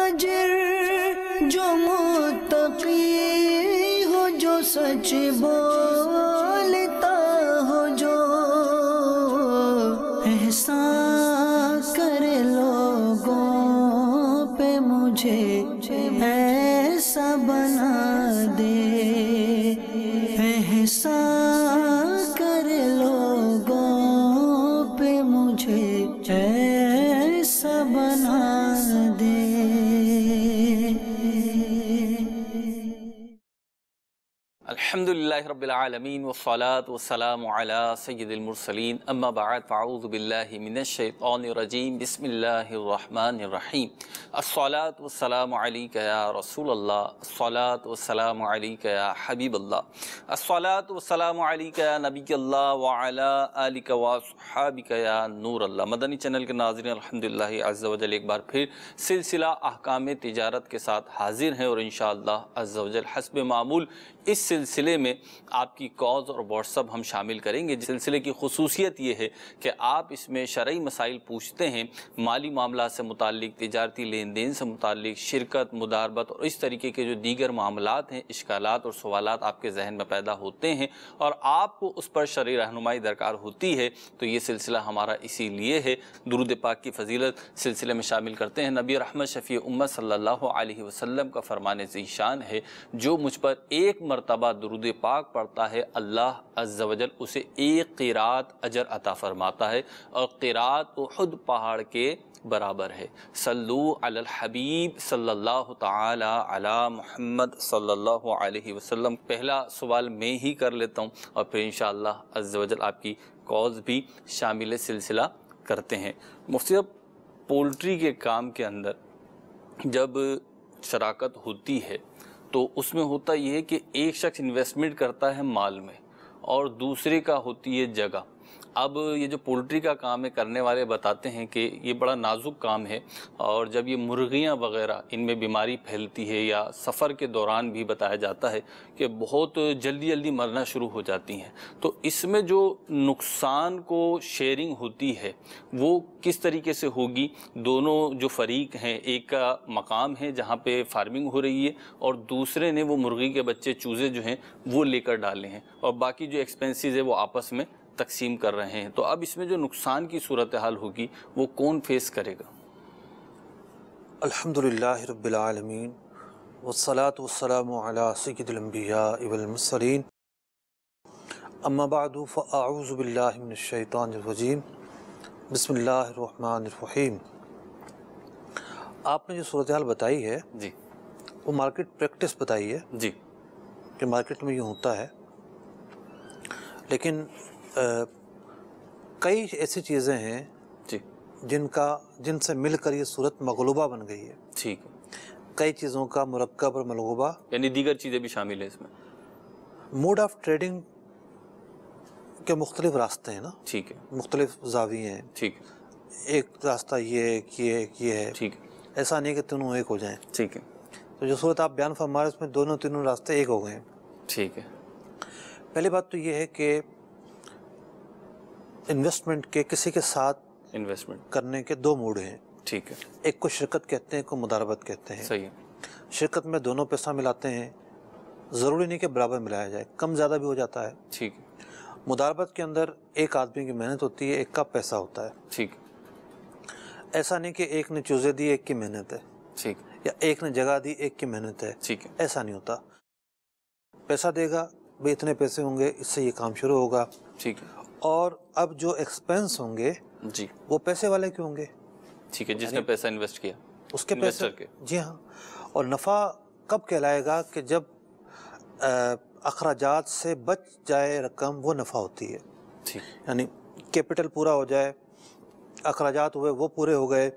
تاجر جو متقی ہو، جو سچ بولتا ہو، جو احسان کرے لوگوں پہ، مجھے ایسا بنا دے، احسان کرے لوگوں پہ، مجھے ایسا بنا دے۔ الحمدللہ رب العالمین والصلاة والسلام علی سید المرسلین، اما بعد فاعوذ باللہ من الشیطان الرجیم، بسم اللہ الرحمن الرحیم۔ الصلاة والسلام علیک یا رسول اللہ، الصلاة والسلام علیک یا حبیب اللہ، الصلاة والسلام علیک یا نبی اللہ وعلی آلک واصحابک یا نور اللہ۔ مدنی چینل کے ناظرین، الحمدللہ عز و جل ایک بار پھر سلسلہ احکام تجارت کے ساتھ حاضر ہیں، اور انشاءاللہ عز و جل حسب معمول اس سلسلے میں آپ کی کالز اور واٹس اپ ہم شامل کریں گے۔ سلسلے کی خصوصیت یہ ہے کہ آپ اس میں شرعی مسائل پوچھتے ہیں، مالی معاملات سے متعلق، تجارتی لین دین سے متعلق، شرکت، مداربت اور اس طریقے کے جو دیگر معاملات ہیں، اشکالات اور سوالات آپ کے ذہن میں پیدا ہوتے ہیں اور آپ کو اس پر شرعی رہنمائی درکار ہوتی ہے، تو یہ سلسلہ ہمارا اسی لیے ہے۔ درود پاک کی فضیلت سلسلے میں شامل کرتے ہیں۔ نبی رحمت شفیع امت صلی اللہ علیہ وسلم کا فرمان ذیشان ہے، جو مجھ پر ایک مرتبہ درود پاک پڑھتا ہے، اللہ عز و جل اسے ایک قرات اجر عطا فرماتا ہے، اور قرات احد پہاڑ کے برابر ہے۔ صلو علی الحبیب صلی اللہ تعالی علی محمد صلی اللہ علیہ وسلم۔ پہلا سوال میں ہی کر لیتا ہوں، اور پھر انشاءاللہ عز و جل آپ کی کالز بھی شامل سلسلہ کرتے ہیں۔ مفتی صاحب، پولٹری کے کام کے اندر جب شراکت ہوتی ہے تو اس میں ہوتا یہ ہے کہ ایک شخص انویسٹمنٹ کرتا ہے مال میں، اور دوسرے کا ہوتی ہے جگہ۔ اب یہ جو پولٹری کا کام ہے، کرنے والے بتاتے ہیں کہ یہ بڑا نازک کام ہے، اور جب یہ مرغیاں وغیرہ ان میں بیماری پھیلتی ہے، یا سفر کے دوران بھی بتایا جاتا ہے کہ بہت جلدی جلدی مرنا شروع ہو جاتی ہیں، تو اس میں جو نقصان کو شیئرنگ ہوتی ہے وہ کس طریقے سے ہوگی؟ دونوں جو فریق ہیں، ایک کا مقام ہے جہاں پہ فارمنگ ہو رہی ہے، اور دوسرے نے وہ مرغی کے بچے چوزے جو ہیں وہ لے کر ڈالے ہیں، اور باقی جو ایکسپینسز ہے وہ آپس میں تقسیم کر رہے ہیں، تو اب اس میں جو نقصان کی صورتحال ہوگی وہ کون فیس کرے گا؟ الحمدللہ رب العالمین والصلاة والسلام علی سید الانبیاء والمرسلین، اما بعد فاعوذ باللہ من الشیطان الرجیم، بسم اللہ الرحمن الرحیم۔ آپ نے جو صورتحال بتائی ہے جی، وہ مارکیٹ پریکٹس بتائی ہے جی، کہ مارکیٹ میں یہ ہوتا ہے، لیکن کئی ایسی چیزیں ہیں جی، جن سے مل کر یہ صورت مغلوبہ بن گئی ہے۔ ٹھیک ہے، کئی چیزوں کا مرکب اور ملغوبہ، یعنی دیگر چیزیں بھی شامل ہیں اس میں۔ موڈ آف ٹریڈنگ کے مختلف راستے ہیں نا، ٹھیک ہے، مختلف زاویے ہیں۔ ٹھیک ہے، ایک راستہ یہ ہے کہ یہ ہے، ٹھیک ہے، ایسا نہیں کہ تینوں ایک ہو جائیں۔ ٹھیک ہے، تو جو صورت آپ بیان فرما رہے ہیں اس میں دونوں تینوں راستے ایک ہو گئے ہیں۔ ٹھیک ہے، پہلی بات تو یہ ہے کہ انویسٹمنٹ کے کسی کے ساتھ انویسٹمنٹ کرنے کے دو موڈ ہیں۔ ٹھیک ہے، ایک کو شرکت کہتے ہیں، ایک کو مداربت کہتے ہیں۔ صحیح ہے، شرکت میں دونوں پیسہ ملاتے ہیں، ضروری نہیں کہ برابر ملایا جائے، کم زیادہ بھی ہو جاتا ہے۔ ٹھیک ہے، مداربت کے اندر ایک آدمی کی محنت ہوتی ہے، ایک کا پیسہ ہوتا ہے۔ ٹھیک ہے، ایسا نہیں کہ ایک نے چوزے دی ایک کی محنت ہے، ٹھیک، یا ایک نے جگہ دی ایک کی محنت ہے، ٹھیک ہے، ایسا نہیں ہوتا۔ پیسہ دے گا بھئی اتنے پیسے ہوں گے، اس سے یہ کام شروع ہوگا، ٹھیک ہے، اور اب جو ایکسپینس ہوں گے جی، وہ پیسے والے کے ہوں گے، ٹھیک ہے، جس نے پیسہ انویسٹ کیا، اس کے پیسے۔ انویسٹر کے۔ جی ہاں، اور نفع کب کہلائے گا؟ کہ جب اخراجات سے بچ جائے رقم، وہ نفع ہوتی ہے۔ ٹھیک، یعنی کیپٹل پورا ہو جائے، اخراجات ہوئے وہ پورے ہو گئے،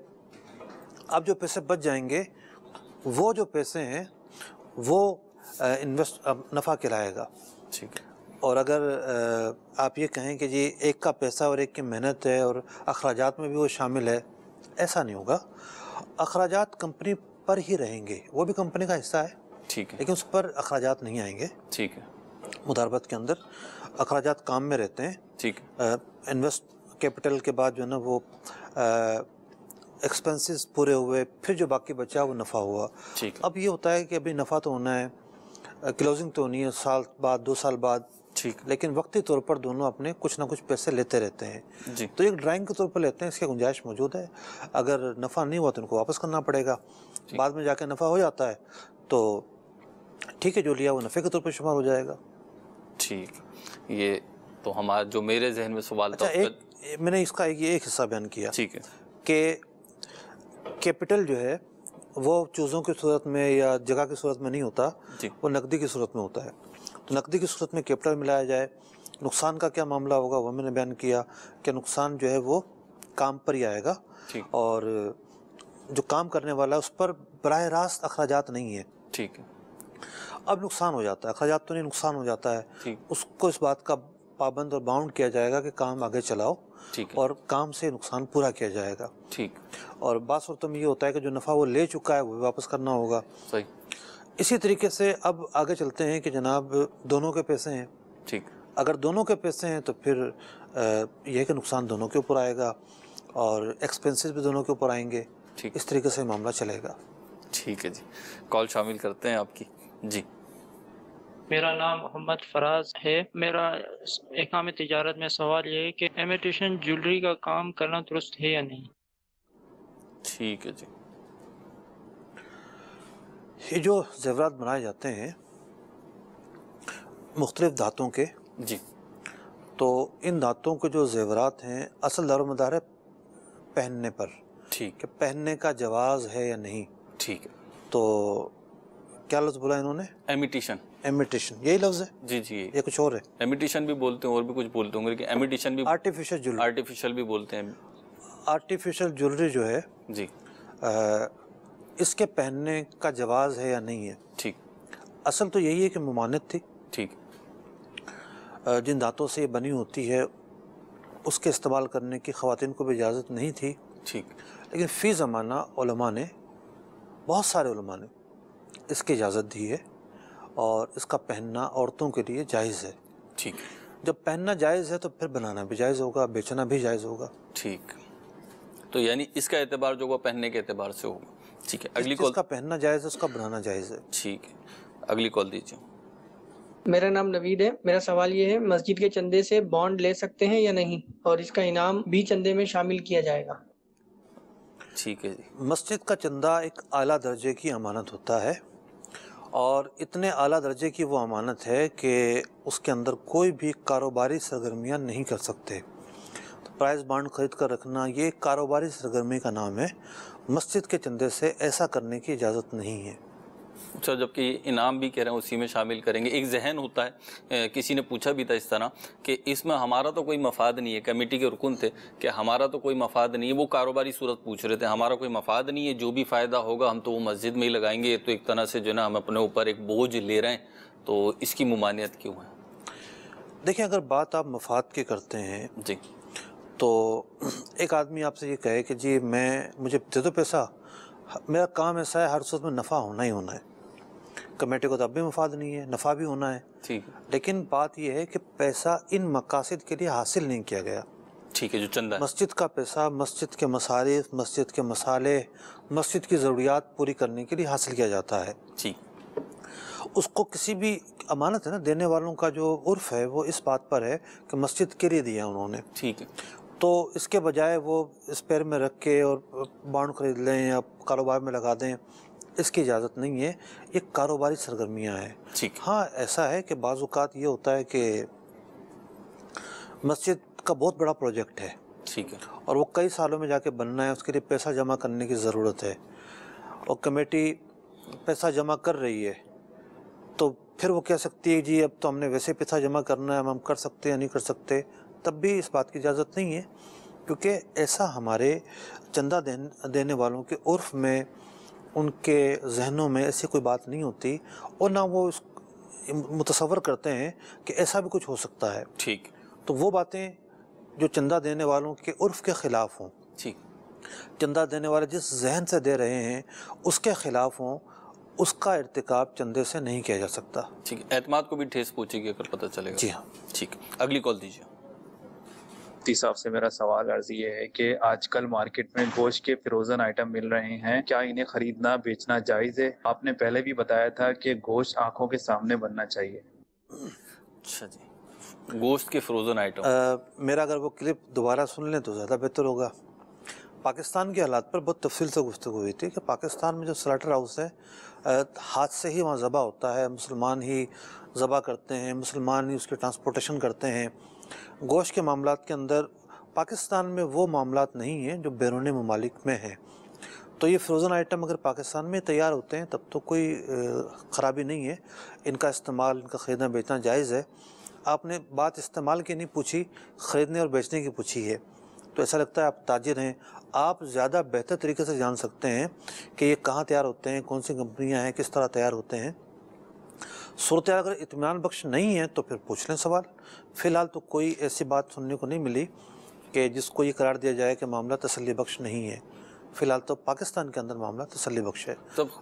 اب جو پیسے بچ جائیں گے وہ جو پیسے ہیں وہ نفع کہلائے گا۔ ٹھیک ہے، اور اگر آپ یہ کہیں کہ جی ایک کا پیسہ اور ایک کی محنت ہے اور اخراجات میں بھی وہ شامل ہے، ایسا نہیں ہوگا۔ اخراجات کمپنی پر ہی رہیں گے، وہ بھی کمپنی کا حصہ ہے، ٹھیک ہے، لیکن اس پر اخراجات نہیں آئیں گے۔ ٹھیک ہے، مداربت کے اندر اخراجات کام میں رہتے ہیں۔ ٹھیک ہے، انویسٹ کیپٹل کے بعد جو ہے نا وہ ایکسپنسز پورے ہوئے، پھر جو باقی بچا وہ نفع ہوا۔ ٹھیک ہے اب یہ ہوتا ہے کہ ابھی نفع تو ہونا ہے، کلوزنگ تو ہونی ہے سال بعد 2 سال بعد، ٹھیک لیکن وقتی طور پر دونوں اپنے کچھ نہ کچھ پیسے لیتے رہتے ہیں۔ جی تو ایک ڈرائنگ کے طور پر لیتے ہیں، اس کی گنجائش موجود ہے، اگر نفع نہیں ہوا تو ان کو واپس کرنا پڑے گا، بعد میں جا کے نفع ہو جاتا ہے تو ٹھیک ہے، جو لیا وہ نفع کے طور پر شمار ہو جائے گا۔ ٹھیک، یہ تو ہمارا جو میرے ذہن میں سوال تھا۔ اچھا، میں نے اس کا ایک حصہ بیان کیا ٹھیک ہے کہ کیپٹل جو ہے وہ چیزوں کی صورت میں یا جگہ کی صورت میں نہیں ہوتا، جی وہ نقدی کی صورت میں ہوتا ہے۔ تو نقدی کی صورت میں کیپٹل ملایا جائے، نقصان کا کیا معاملہ ہوگا وہ میں نے بیان کیا کہ نقصان جو ہے وہ کام پر ہی آئے گا، ٹھیک اور جو کام کرنے والا ہے اس پر براہ راست اخراجات نہیں ہیں۔ ٹھیک ہے اب نقصان ہو جاتا ہے، اخراجات تو نہیں، نقصان ہو جاتا ہے، ٹھیک اس کو اس بات کا پابند اور باؤنڈ کیا جائے گا کہ کام آگے چلاؤ ٹھیک ہے اور کام سے نقصان پورا کیا جائے گا۔ ٹھیک اور بعض صورتوں میں یہ ہوتا ہے کہ جو نفع وہ لے چکا ہے وہ بھی واپس کرنا ہوگا۔ صحیح اسی طریقے سے اب آگے چلتے ہیں کہ جناب دونوں کے پیسے ہیں، ٹھیک اگر دونوں کے پیسے ہیں تو پھر یہ ہے کہ نقصان دونوں کے اوپر آئے گا اور ایکسپنسز بھی دونوں کے اوپر آئیں گے، ٹھیک اس طریقے سے معاملہ چلے گا۔ ٹھیک ہے جی، کال شامل کرتے ہیں آپ کی۔ جی میرا نام محمد فراز ہے۔ میرا احکام تجارت میں سوال یہ ہے کہ امیٹیشن جویلری کا کام کرنا درست ہے یا نہیں؟ ٹھیک ہے جی، یہ جو زیورات بنائے جاتے ہیں مختلف دھاتوں کے، جی تو ان دھاتوں کے جو زیورات ہیں اصل دار و مدار ہے پہننے پر، ٹھیک کہ پہننے کا جواز ہے یا نہیں۔ ٹھیک ہے، تو کیا لفظ بولا انہوں نے؟ امیٹیشن، امیٹیشن، یہی لفظ ہے جی جی، یا کچھ اور ہے؟ امیٹیشن بھی بولتے ہیں اور بھی کچھ بولتے ہوں گے، لیکن امیٹیشن بھی آرٹیفیشل جویلری، آرٹیفیشل بھی بولتے ہیں۔ آرٹیفیشل جویلری جو ہے جی اس کے پہننے کا جواز ہے یا نہیں ہے؟ ٹھیک اصل تو یہی ہے کہ ممانعت تھی، ٹھیک جن دھاتوں سے یہ بنی ہوتی ہے اس کے استعمال کرنے کی خواتین کو بھی اجازت نہیں تھی، ٹھیک لیکن فی زمانہ علماء نے، بہت سارے علماء نے اس کی اجازت دی ہے اور اس کا پہننا عورتوں کے لیے جائز ہے۔ ٹھیک جب پہننا جائز ہے تو پھر بنانا بھی جائز ہوگا، بیچنا بھی جائز ہوگا۔ ٹھیک، تو یعنی اس کا اعتبار جو ہوگا پہننے کے اعتبار سے ہوگا۔ ٹھیک ہے، اگلی جس کال۔ کا پہننا جائز ہے اس کا بنانا جائز ہے۔ ٹھیک ہے، اگلی کال دیجیے۔ میرا نام نوید ہے۔ میرا سوال یہ ہے، مسجد کے چندے سے بانڈ لے سکتے ہیں یا نہیں، اور اس کا انعام بھی چندے میں شامل کیا جائے گا؟ ٹھیک ہے جی، مسجد کا چندہ ایک اعلیٰ درجے کی امانت ہوتا ہے، اور اتنے اعلیٰ درجے کی وہ امانت ہے کہ اس کے اندر کوئی بھی کاروباری سرگرمیاں نہیں کر سکتے۔ تو پرائز بانڈ خرید کر رکھنا یہ ایک کاروباری سرگرمی کا نام ہے، مسجد کے چندے سے ایسا کرنے کی اجازت نہیں ہے۔ اچھا، جبکہ یہ انعام بھی کہہ رہے ہیں اسی میں شامل کریں گے۔ ایک ذہن ہوتا ہے، کسی نے پوچھا بھی تھا اس طرح کہ اس میں ہمارا تو کوئی مفاد نہیں ہے، کمیٹی کے رکن تھے کہ ہمارا تو کوئی مفاد نہیں ہے، وہ کاروباری صورت پوچھ رہے تھے، ہمارا کوئی مفاد نہیں ہے، جو بھی فائدہ ہوگا ہم تو وہ مسجد میں ہی لگائیں گے، تو ایک طرح سے جو ہے نا ہم اپنے اوپر ایک بوجھ لے رہے ہیں، تو اس کی ممانعت کیوں ہے؟ دیکھیں، اگر بات آپ مفاد کی کرتے ہیں جی تو ایک آدمی آپ سے یہ کہے کہ جی مجھے دے دو پیسہ، میرا کام ایسا ہے ہر صورت میں نفع ہونا ہی ہونا ہے، کمیٹی کو تو اب بھی مفاد نہیں ہے، نفع بھی ہونا ہے، ٹھیک ہے، لیکن بات یہ ہے کہ پیسہ ان مقاصد کے لیے حاصل نہیں کیا گیا۔ ٹھیک ہے، جو چندہ ہے، مسجد کا پیسہ مسجد کے مصارف، مسجد کے مصالح، مسجد کی ضروریات پوری کرنے کے لیے حاصل کیا جاتا ہے۔ ٹھیک، اس کو کسی بھی امانت ہے نا، دینے والوں کا جو عرف ہے وہ اس بات پر ہے کہ مسجد کے لیے دیا انہوں نے، ٹھیک ہے، تو اس کے بجائے وہ اس پیر میں رکھ کے اور بانڈ خرید لیں یا کاروبار میں لگا دیں، اس کی اجازت نہیں ہے، یہ کاروباری سرگرمیاں ہیں۔ ٹھیک، ہاں ایسا ہے کہ بعض اوقات یہ ہوتا ہے کہ مسجد کا بہت بڑا پروجیکٹ ہے ٹھیک ہے، اور وہ کئی سالوں میں جا کے بننا ہے، اس کے لیے پیسہ جمع کرنے کی ضرورت ہے، اور کمیٹی پیسہ جمع کر رہی ہے، تو پھر وہ کہہ سکتی ہے جی اب تو ہم نے ویسے پیسہ جمع کرنا ہے، ہم کر سکتے یا نہیں کر سکتے، تب بھی اس بات کی اجازت نہیں ہے، کیونکہ ایسا ہمارے چندہ دینے والوں کے عرف میں، ان کے ذہنوں میں ایسی کوئی بات نہیں ہوتی، اور نہ وہ متصور کرتے ہیں کہ ایسا بھی کچھ ہو سکتا ہے۔ ٹھیک، تو وہ باتیں جو چندہ دینے والوں کے عرف کے خلاف ہوں، ٹھیک، چندہ دینے والے جس ذہن سے دے رہے ہیں اس کے خلاف ہوں، اس کا ارتکاب چندے سے نہیں کیا جا سکتا۔ ٹھیک ہے، اعتماد کو بھی ٹھیس پہنچے گی اگر پتہ چلے گا۔ جی ہاں، ٹھیک، اگلی کال دیجیے۔ مفتی صاحب سے میرا سوال عرض یہ ہے کہ آج کل مارکیٹ میں گوشت کے فروزن آئٹم مل رہے ہیں، کیا انہیں خریدنا بیچنا جائز ہے؟ آپ نے پہلے بھی بتایا تھا کہ گوشت آنکھوں کے سامنے بننا چاہیے۔ اچھا جی، گوشت کے فروزن آئٹم، میرا اگر وہ کلپ دوبارہ سن لیں تو زیادہ بہتر ہوگا۔ پاکستان کے حالات پر بہت تفصیل سے گفتگو ہوئی تھی کہ پاکستان میں جو سلاٹر ہاؤس ہے ہاتھ سے ہی وہاں ذبح ہوتا ہے، مسلمان ہی ذبح کرتے ہیں، مسلمان ہی اس کی ٹرانسپورٹیشن کرتے ہیں۔ گوشت کے معاملات کے اندر پاکستان میں وہ معاملات نہیں ہیں جو بیرون ممالک میں ہیں، تو یہ فروزن آئٹم اگر پاکستان میں تیار ہوتے ہیں تب تو کوئی خرابی نہیں ہے، ان کا استعمال، ان کا خریدنا بیچنا جائز ہے۔ آپ نے بات استعمال کی نہیں پوچھی، خریدنے اور بیچنے کی پوچھی ہے، تو ایسا لگتا ہے آپ تاجر ہیں، آپ زیادہ بہتر طریقے سے جان سکتے ہیں کہ یہ کہاں تیار ہوتے ہیں، کون سی کمپنیاں ہیں، کس طرح تیار ہوتے ہیں۔ صورتحال اگر اطمینان بخش نہیں ہے تو پھر پوچھ لیں سوال۔ فی الحال تو کوئی ایسی بات سننے کو نہیں ملی کہ جس کو یہ قرار دیا جائے کہ معاملہ تسلی بخش نہیں ہے۔ فی الحال تو پاکستان کے اندر معاملہ تسلی بخش ہے۔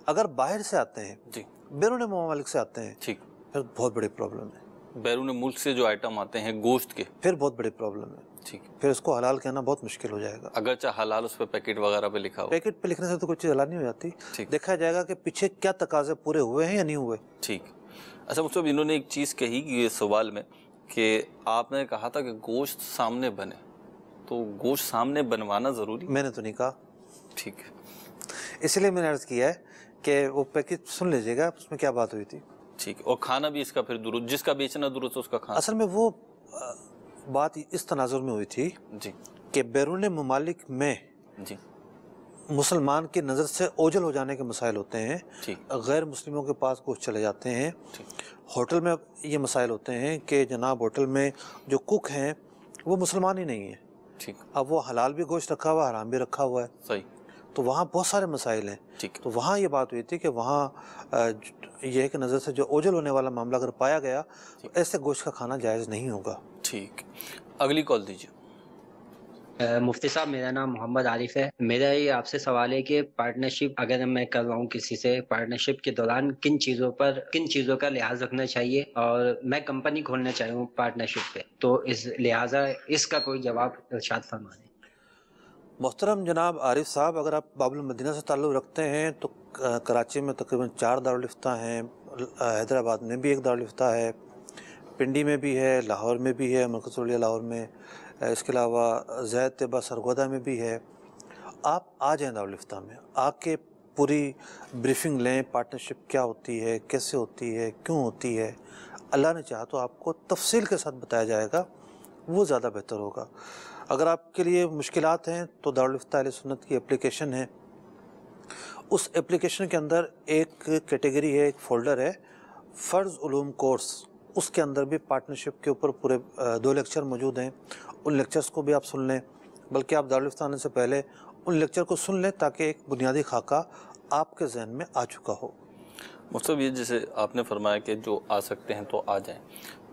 اگر باہر سے آتے ہیں، جی بیرون ممالک سے آتے ہیں، ٹھیک، پھر بہت بڑی پرابلم ہے۔ بیرون ملک سے جو آئٹم آتے ہیں گوشت کے، پھر بہت بڑی پرابلم ہے، ٹھیک، پھر اس کو حلال کہنا بہت مشکل ہو جائے گا۔ اگرچہ حلال اس پہ پیکٹ وغیرہ پہ لکھا ہو، پیکٹ پہ لکھنے سے تو کوئی چیز حلال نہیں ہو جاتی، ٹھیک، دیکھا جائے گا کہ پیچھے کیا تقاضے پورے ہوئے ہیں یا نہیں ہوئے۔ ٹھیک۔ اچھا مطلب انہوں نے ایک چیز کہی یہ سوال میں کہ آپ نے کہا تھا کہ گوشت سامنے بنے، تو گوشت سامنے بنوانا ضروری؟ میں نے تو نہیں کہا، ٹھیک ہے، اس لیے میں نے عرض کیا ہے کہ وہ پیکٹ سن لیجیے گا اس میں کیا بات ہوئی تھی۔ ٹھیک، اور کھانا بھی اس کا پھر درست، جس کا بیچنا درست اس کا کھانا۔ اصل میں وہ بات اس تناظر میں ہوئی تھی جی کہ بیرون ممالک میں جی مسلمان کی نظر سے اوجھل ہو جانے کے مسائل ہوتے ہیں، ٹھیک، غیر مسلموں کے پاس گوشت چلے جاتے ہیں۔ ٹھیک، ہوٹل میں یہ مسائل ہوتے ہیں کہ جناب ہوٹل میں جو کک ہیں وہ مسلمان ہی نہیں ہیں، ٹھیک، اب وہ حلال بھی گوشت رکھا ہوا ہے، حرام بھی رکھا ہوا ہے، صحیح، تو وہاں بہت سارے مسائل ہیں۔ ٹھیک، تو وہاں یہ بات ہوئی تھی کہ وہاں یہ ہے کہ نظر سے جو اوجھل ہونے والا معاملہ اگر پایا گیا تو ایسے گوشت کا کھانا جائز نہیں ہوگا۔ ٹھیک، اگلی کال دیجیے۔ مفتی صاحب میرا نام محمد عارف ہے۔ میرا یہ آپ سے سوال ہے کہ پارٹنرشپ اگر میں کر رہا ہوں کسی سے، پارٹنرشپ کے دوران کن چیزوں کا لحاظ رکھنا چاہیے، اور میں کمپنی کھولنا چاہوں ہوں پارٹنرشپ پہ، تو اس لہٰذا اس کا کوئی جواب ارشاد فرما دیں۔ محترم جناب عارف صاحب، اگر آپ باب المدینہ سے تعلق رکھتے ہیں تو کراچی میں تقریباً 4 دارالفتہ ہیں، حیدرآباد میں بھی ایک دارالفتہ ہے، پنڈی میں بھی ہے، لاہور میں بھی ہے، مرکز الیہ لاہور میں، اس کے علاوہ زید طیبہ سرگودا میں بھی ہے۔ آپ آ جائیں دارالفتہ میں، آ کے پوری بریفنگ لیں، پارٹنرشپ کیا ہوتی ہے، کیسے ہوتی ہے، کیوں ہوتی ہے، اللہ نے چاہا تو آپ کو تفصیل کے ساتھ بتایا جائے گا، وہ زیادہ بہتر ہوگا۔ اگر آپ کے لیے مشکلات ہیں تو دارالفتہ اہل سنت کی اپلیکیشن ہے، اس اپلیکیشن کے اندر ایک کیٹیگری ہے، ایک فولڈر ہے فرض علوم کورس، اس کے اندر بھی پارٹنرشپ کے اوپر پورے 2 لیکچر موجود ہیں، ان لیکچرز کو بھی آپ سن لیں، بلکہ آپ دارالفتہ آنے سے پہلے ان لیکچر کو سن لیں تاکہ ایک بنیادی خاکہ آپ کے ذہن میں آ چکا ہو۔ مطلب یہ جیسے آپ نے فرمایا کہ جو آ سکتے ہیں تو آ جائیں،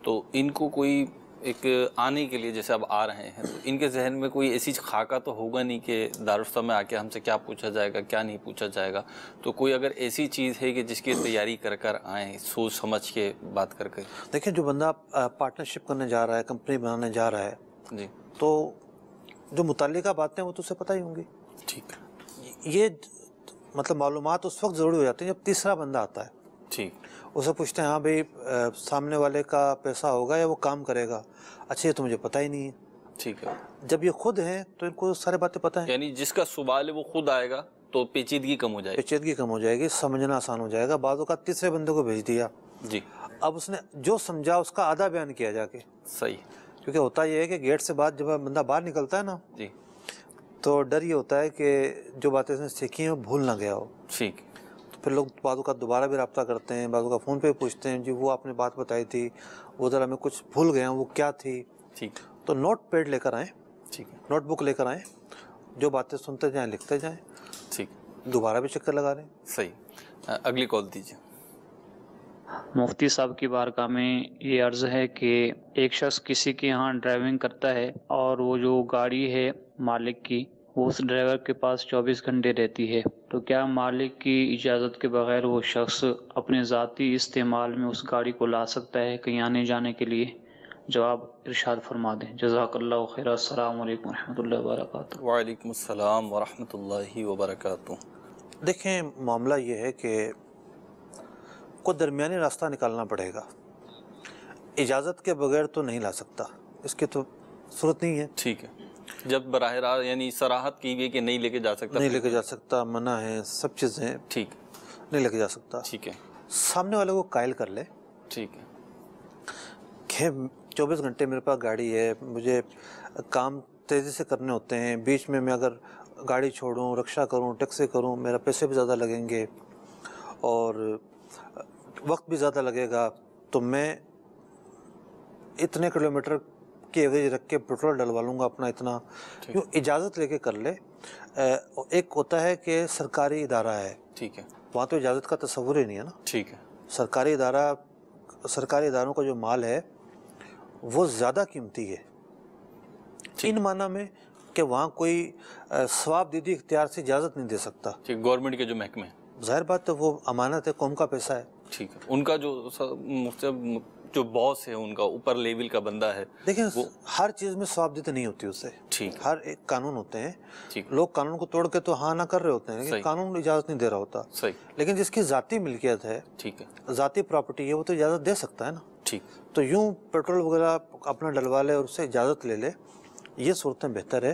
تو ان کو کوئی ایک آنے کے لیے جیسے اب آ رہے ہیں تو ان کے ذہن میں کوئی ایسی خاکہ تو ہوگا نہیں کہ دارالفتہ میں آ کے ہم سے کیا پوچھا جائے گا، کیا نہیں پوچھا جائے گا، تو کوئی اگر ایسی چیز ہے کہ جس کی تیاری کر آئیں، سوچ سمجھ کے بات کر کے۔ دیکھیں جو بندہ پارٹنرشپ کرنے جا رہا ہے، کمپنی بنانے جا رہا ہے، جی، تو جو متعلقہ باتیں وہ تو اسے پتہ ہی ہوں گی۔ ٹھیک، یہ مطلب معلومات اس وقت ضروری ہو جاتی ہیں جب تیسرا بندہ آتا ہے، ٹھیک، اسے پوچھتے ہیں ہاں بھئی سامنے والے کا پیسہ ہوگا یا وہ کام کرے گا، اچھا یہ تو مجھے پتہ ہی نہیں ہے۔ ٹھیک ہے، جب یہ خود ہیں تو ان کو سارے باتیں پتہ ہیں، یعنی جس کا سوال ہے وہ خود آئے گا تو پیچیدگی کم ہو جائے گی۔ پیچیدگی کم ہو جائے گی، سمجھنا آسان ہو جائے گا۔ بعض اوقات تیسرے بندے کو بھیج دیا، جی، اب اس نے جو سمجھا اس کا آدھا بیان کیا جا کے، صحیح، کیونکہ ہوتا یہ ہے کہ گیٹ سے بعد جب بندہ باہر نکلتا ہے نا جی، تو ڈر یہ ہوتا ہے کہ جو باتیں اس نے سیکھی ہیں وہ بھول نہ گیا ہو، ٹھیک، تو پھر لوگ بعض اوقات دوبارہ بھی رابطہ کرتے ہیں، بعض اوقات فون پہ پوچھتے ہیں جی وہ آپ نے بات بتائی تھی وہ ذرا میں کچھ بھول گیا ہوں، وہ کیا تھی۔ ٹھیک، تو نوٹ پیڈ لے کر آئیں، ٹھیک ہے، نوٹ بک لے کر آئیں، جو باتیں سنتے جائیں لکھتے جائیں، ٹھیک، دوبارہ بھی چکر لگا لیں۔ صحیح، اگلی کال دیجیے۔ مفتی صاحب کی بارگاہ میں یہ عرض ہے کہ ایک شخص کسی کے یہاں ڈرائیونگ کرتا ہے اور وہ جو گاڑی ہے مالک کی وہ اس ڈرائیور کے پاس 24 گھنٹے رہتی ہے، تو کیا مالک کی اجازت کے بغیر وہ شخص اپنے ذاتی استعمال میں اس گاڑی کو لا سکتا ہے کہیں آنے جانے کے لیے؟ جواب ارشاد فرما دیں. جزاک اللہ خیر. السلام علیکم ورحمۃ اللہ وبرکاتہ. وعلیکم السلام ورحمۃ اللہ وبرکاتہ. دیکھیں معاملہ یہ ہے کہ کوئی درمیانی راستہ نکالنا پڑے گا. اجازت کے بغیر تو نہیں لا سکتا، اس کی تو صورت نہیں ہے. ٹھیک ہے، جب براہ راست یعنی صراحت کی گئی کہ نہیں لے کے جا سکتا، نہیں لے کے جا سکتا، منع ہے، سب چیزیں، ٹھیک، نہیں لے کے جا سکتا. ٹھیک ہے، سامنے والے کو قائل کر لے ٹھیک ہے کہ 24 گھنٹے میرے پاس گاڑی ہے، مجھے کام تیزی سے کرنے ہوتے ہیں، بیچ میں اگر گاڑی چھوڑوں، رکشہ کروں، ٹیکسی کروں، میرا پیسے بھی زیادہ لگیں گے اور وقت بھی زیادہ لگے گا، تو میں اتنے کلومیٹر کی ایوریج رکھ کے پیٹرول ڈلوا لوں گا اپنا اتنا. کیوں اجازت لے کے کر لے. ایک ہوتا ہے کہ سرکاری ادارہ ہے، ٹھیک ہے، وہاں تو اجازت کا تصور ہی نہیں ہے نا. ٹھیک ہے، سرکاری اداروں کا جو مال ہے وہ زیادہ قیمتی ہے، ان معنی میں کہ وہاں کوئی ثواب دیدی اختیار سے اجازت نہیں دے سکتا. ٹھیک، گورنمنٹ کے جو محکمے ہیں، ظاہر بات ہے وہ امانت ہے، قوم کا پیسہ ہے. ٹھیک ہے، ان کا جو باس ہے، ان کا اوپر لیول کا بندہ ہے. دیکھیں ہر چیز میں ثواب دیتے نہیں ہوتی اس سے. ٹھیک، ہر ایک قانون ہوتے ہیں، ٹھیک، لوگ قانون کو توڑ کے تو ہاں نہ کر رہے ہوتے ہیں، لیکن قانون اجازت نہیں دے رہا ہوتا. صحیح، لیکن جس کی ذاتی ملکیت ہے، ٹھیک ہے، ذاتی پراپرٹی ہے، وہ تو اجازت دے سکتا ہے نا. ٹھیک، تو یوں پیٹرول وغیرہ اپنا ڈلوا لے اور اس سے اجازت لے لے، یہ صورتیں بہتر ہے.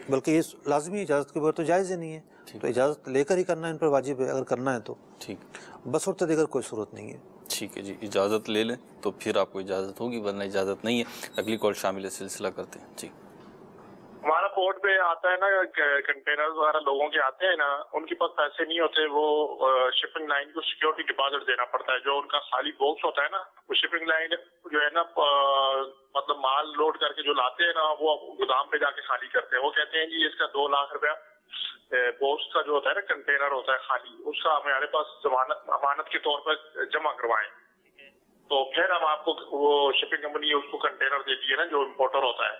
بلکہ یہ لازمی اجازت کے بغیر تو جائز ہی نہیں ہے، تو اجازت لے کر ہی کرنا ان پر واجب ہے اگر کرنا ہے تو. ٹھیک، بس اور دیگر کوئی صورت نہیں ہے. ٹھیک ہے جی، اجازت لے لیں تو پھر آپ کو اجازت ہوگی، ورنہ اجازت نہیں ہے. اگلی کال شامل سلسلہ کرتے ہیں. جی، ہمارا پورٹ پہ آتا ہے نا کنٹینر وغیرہ لوگوں کے آتے ہیں نا، ان کے پاس پیسے نہیں ہوتے، وہ شپنگ لائن کو سیکورٹی ڈپازٹ دینا پڑتا ہے. جو ان کا خالی باکس ہوتا ہے نا، وہ شپنگ لائن جو ہے نا مطلب مال لوڈ کر کے جو لاتے ہیں نا، وہ گودام پہ جا کے خالی کرتے ہیں. وہ کہتے ہیں جی اس کا 2 لاکھ روپیہ باکس کا جو ہوتا ہے نا کنٹینر ہوتا ہے خالی، اس کا ہمارے پاس امانت کے طور پر جمع کروائیں، تو پھر ہم آپ کو وہ شپنگ کمپنی اس کو کنٹینر دیتی ہے نا جو امپورٹر ہوتا ہے،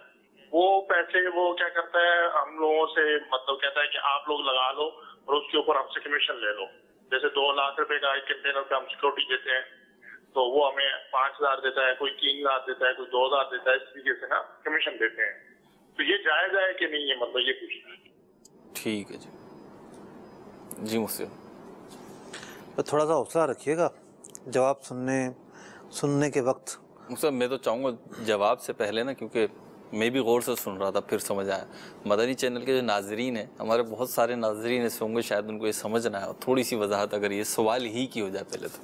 وہ پیسے وہ کیا کرتا ہے ہم لوگوں سے مطلب کہتا ہے کہ آپ لوگ لگا لو اور اس کے اوپر ہم سے کمیشن لے لو. جیسے 2 لاکھ روپے کا ایک کنٹینر پہ ہم سیکورٹی دیتے ہیں تو وہ ہمیں 5,000 دیتا ہے، کوئی 3,000 دیتا ہے، کوئی 2,000 دیتا ہے، اس طریقے سے نا کمیشن دیتے ہیں. تو یہ جائز ہے کہ نہیں ہے، مطلب یہ پوچھنا ہے. ٹھیک ہے جی. جی مفتی تھوڑا سا حوصلہ رکھیے گا جواب سننے کے وقت. مفتی میں تو چاہوں گا جواب سے پہلے نا، کیونکہ میں بھی غور سے سن رہا تھا پھر سمجھ آیا. مدنی چینل کے جو ناظرین ہیں، ہمارے بہت سارے ناظرین ایسے ہوں گے شاید ان کو یہ سمجھ نہ آئے، اور تھوڑی سی وضاحت اگر یہ سوال ہی کی ہو جائے پہلے تو.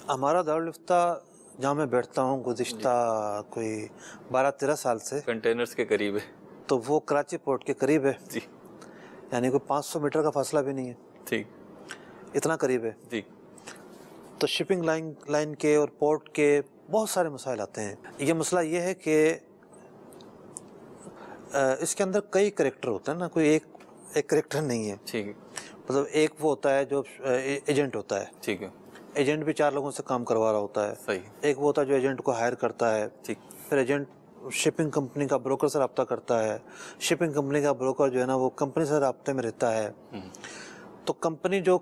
ہمارا دارالفتہ جہاں میں بیٹھتا ہوں گزشتہ کوئی 12-13 سال سے کنٹینرز کے قریب ہے، تو وہ کراچی پورٹ کے قریب ہے. جی، یعنی کوئی 500 میٹر کا فاصلہ بھی نہیں ہے، ٹھیک، اتنا قریب ہے. جی، تو شپنگ لائن کے اور پورٹ کے بہت سارے مسائل آتے ہیں. یہ مسئلہ یہ ہے کہ اس کے اندر کئی کریکٹر ہوتے ہیں نا، کوئی ایک کریکٹر نہیں ہے. ٹھیک ہے، مطلب ایک وہ ہوتا ہے جو ایجنٹ ہوتا ہے، ٹھیک ہے، ایجنٹ بھی 4 لوگوں سے کام کروا رہا ہوتا ہے. صحیح، ایک وہ ہوتا ہے جو ایجنٹ کو ہائر کرتا ہے. ٹھیک، پھر ایجنٹ شپنگ کمپنی کا بروکر سے رابطہ کرتا ہے. شپنگ کمپنی کا بروکر جو ہے نا وہ کمپنی سے رابطے میں رہتا ہے. تو کمپنی جو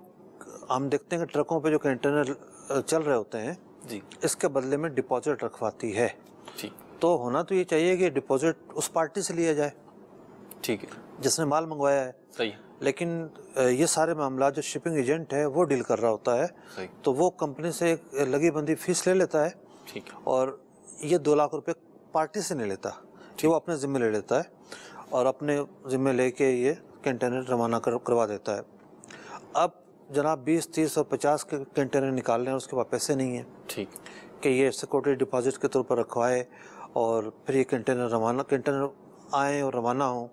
ہم دیکھتے ہیں کہ ٹرکوں پہ جو کنٹینر چل رہے ہوتے ہیں، جی، اس کے بدلے میں ڈپازٹ رکھواتی ہے. ٹھیک، تو ہونا تو یہ چاہیے کہ ڈپازٹ اس پارٹی سے لیا جائے ٹھیک ہے، جس نے مال منگوایا ہے. صحیح، لیکن یہ سارے معاملات جو شپنگ ایجنٹ ہے وہ ڈیل کر رہا ہوتا ہے. صحیح، تو وہ کمپنی سے ایک لگی بندی فیس لے لیتا ہے، ٹھیک، اور یہ 2 لاکھ روپے پارٹی سے نہیں لیتا کہ وہ اپنے ذمہ لے لیتا ہے اور اپنے ذمہ لے کے یہ کنٹینر روانہ کروا دیتا ہے. اب جناب 20, 30 اور 50 کے کنٹینر نکالنے اور اس کے بعد پیسے نہیں ہیں ٹھیک، کہ یہ سیکورٹی ڈپازٹ کے طور پر رکھوائے اور پھر یہ کنٹینر آئیں اور روانہ ہوں.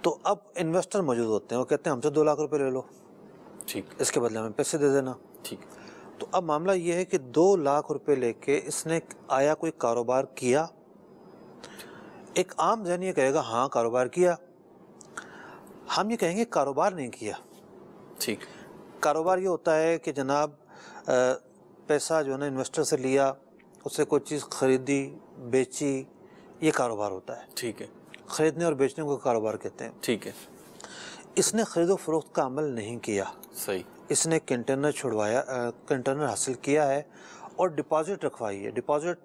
تو اب انویسٹر موجود ہوتے ہیں، وہ کہتے ہیں ہم سے 2 لاکھ روپے لے لو، ٹھیک، اس کے بدلے ہمیں پیسے دے دینا. ٹھیک. تو اب معاملہ یہ ہے کہ 2 لاکھ روپے لے کے اس نے آیا کوئی کاروبار کیا؟ ایک عام ذہن یہ کہے گا ہاں کاروبار کیا. ہم یہ کہیں گے کاروبار نہیں کیا. ٹھیک، کاروبار یہ ہوتا ہے کہ جناب پیسہ جو ہے نا انویسٹر سے لیا، اس سے کوئی چیز خریدی بیچی، یہ کاروبار ہوتا ہے. ٹھیک ہے، خریدنے اور بیچنے کو کاروبار کہتے ہیں. ٹھیک ہے، اس نے خرید و فروخت کا عمل نہیں کیا. صحیح، اس نے کنٹینر چھڑوایا، کنٹینر حاصل کیا ہے اور ڈپازٹ رکھوائی ہے. ڈپازٹ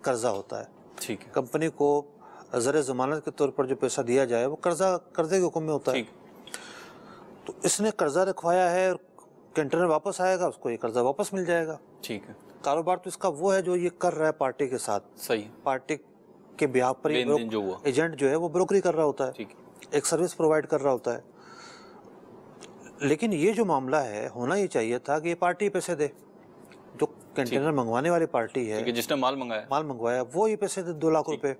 قرضہ ہوتا ہے. ٹھیک ہے. کمپنی کو زر ضمانت کے طور پر جو پیسہ دیا جائے وہ قرضے کے حکم میں ہوتا ہے. تو اس نے قرضہ رکھوایا ہے، کنٹینر واپس آئے گا، اس کو یہ قرضہ واپس مل جائے گا. ٹھیک ہے. کاروبار تو اس کا وہ ہے جو یہ کر رہا ہے پارٹی کے ساتھ. صحیح. پارٹی کے بیہاف پر ایجنٹ جو ہے وہ بروکری کر رہا ہوتا ہے. ٹھیک ہے. ایک سروس پرووائڈ کر رہا ہوتا ہے. لیکن یہ جو معاملہ ہے ہونا یہ چاہیے تھا کہ یہ پارٹی پیسے دے. جو کنٹینر منگوانے والی پارٹی ہے، جس نے مال منگوایا وہ یہ پیسے دے 2 لاکھ روپے،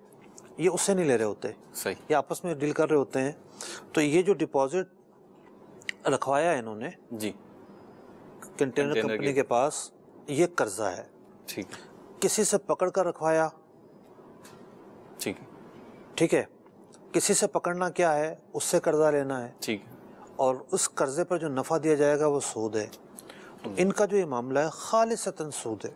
یہ اس سے نہیں لے رہے ہوتے. صحیح. یہ آپس میں ڈیل کر رہے ہوتے ہیں. تو یہ جو ڈپازٹ رکھوایا ہے انہوں نے جی کنٹینر کمپنی کے پاس، یہ قرضہ ہے. ٹھیک ہے. کسی سے پکڑ کر رکھوایا. ٹھیک ہے. ٹھیک ہے. کسی سے پکڑنا کیا ہے؟ اس سے قرضہ لینا ہے. ٹھیک ہے. اور اس قرضے پر جو نفع دیا جائے گا وہ سود ہے. تو ان کا جو یہ معاملہ ہے خالصتاً سود ہے.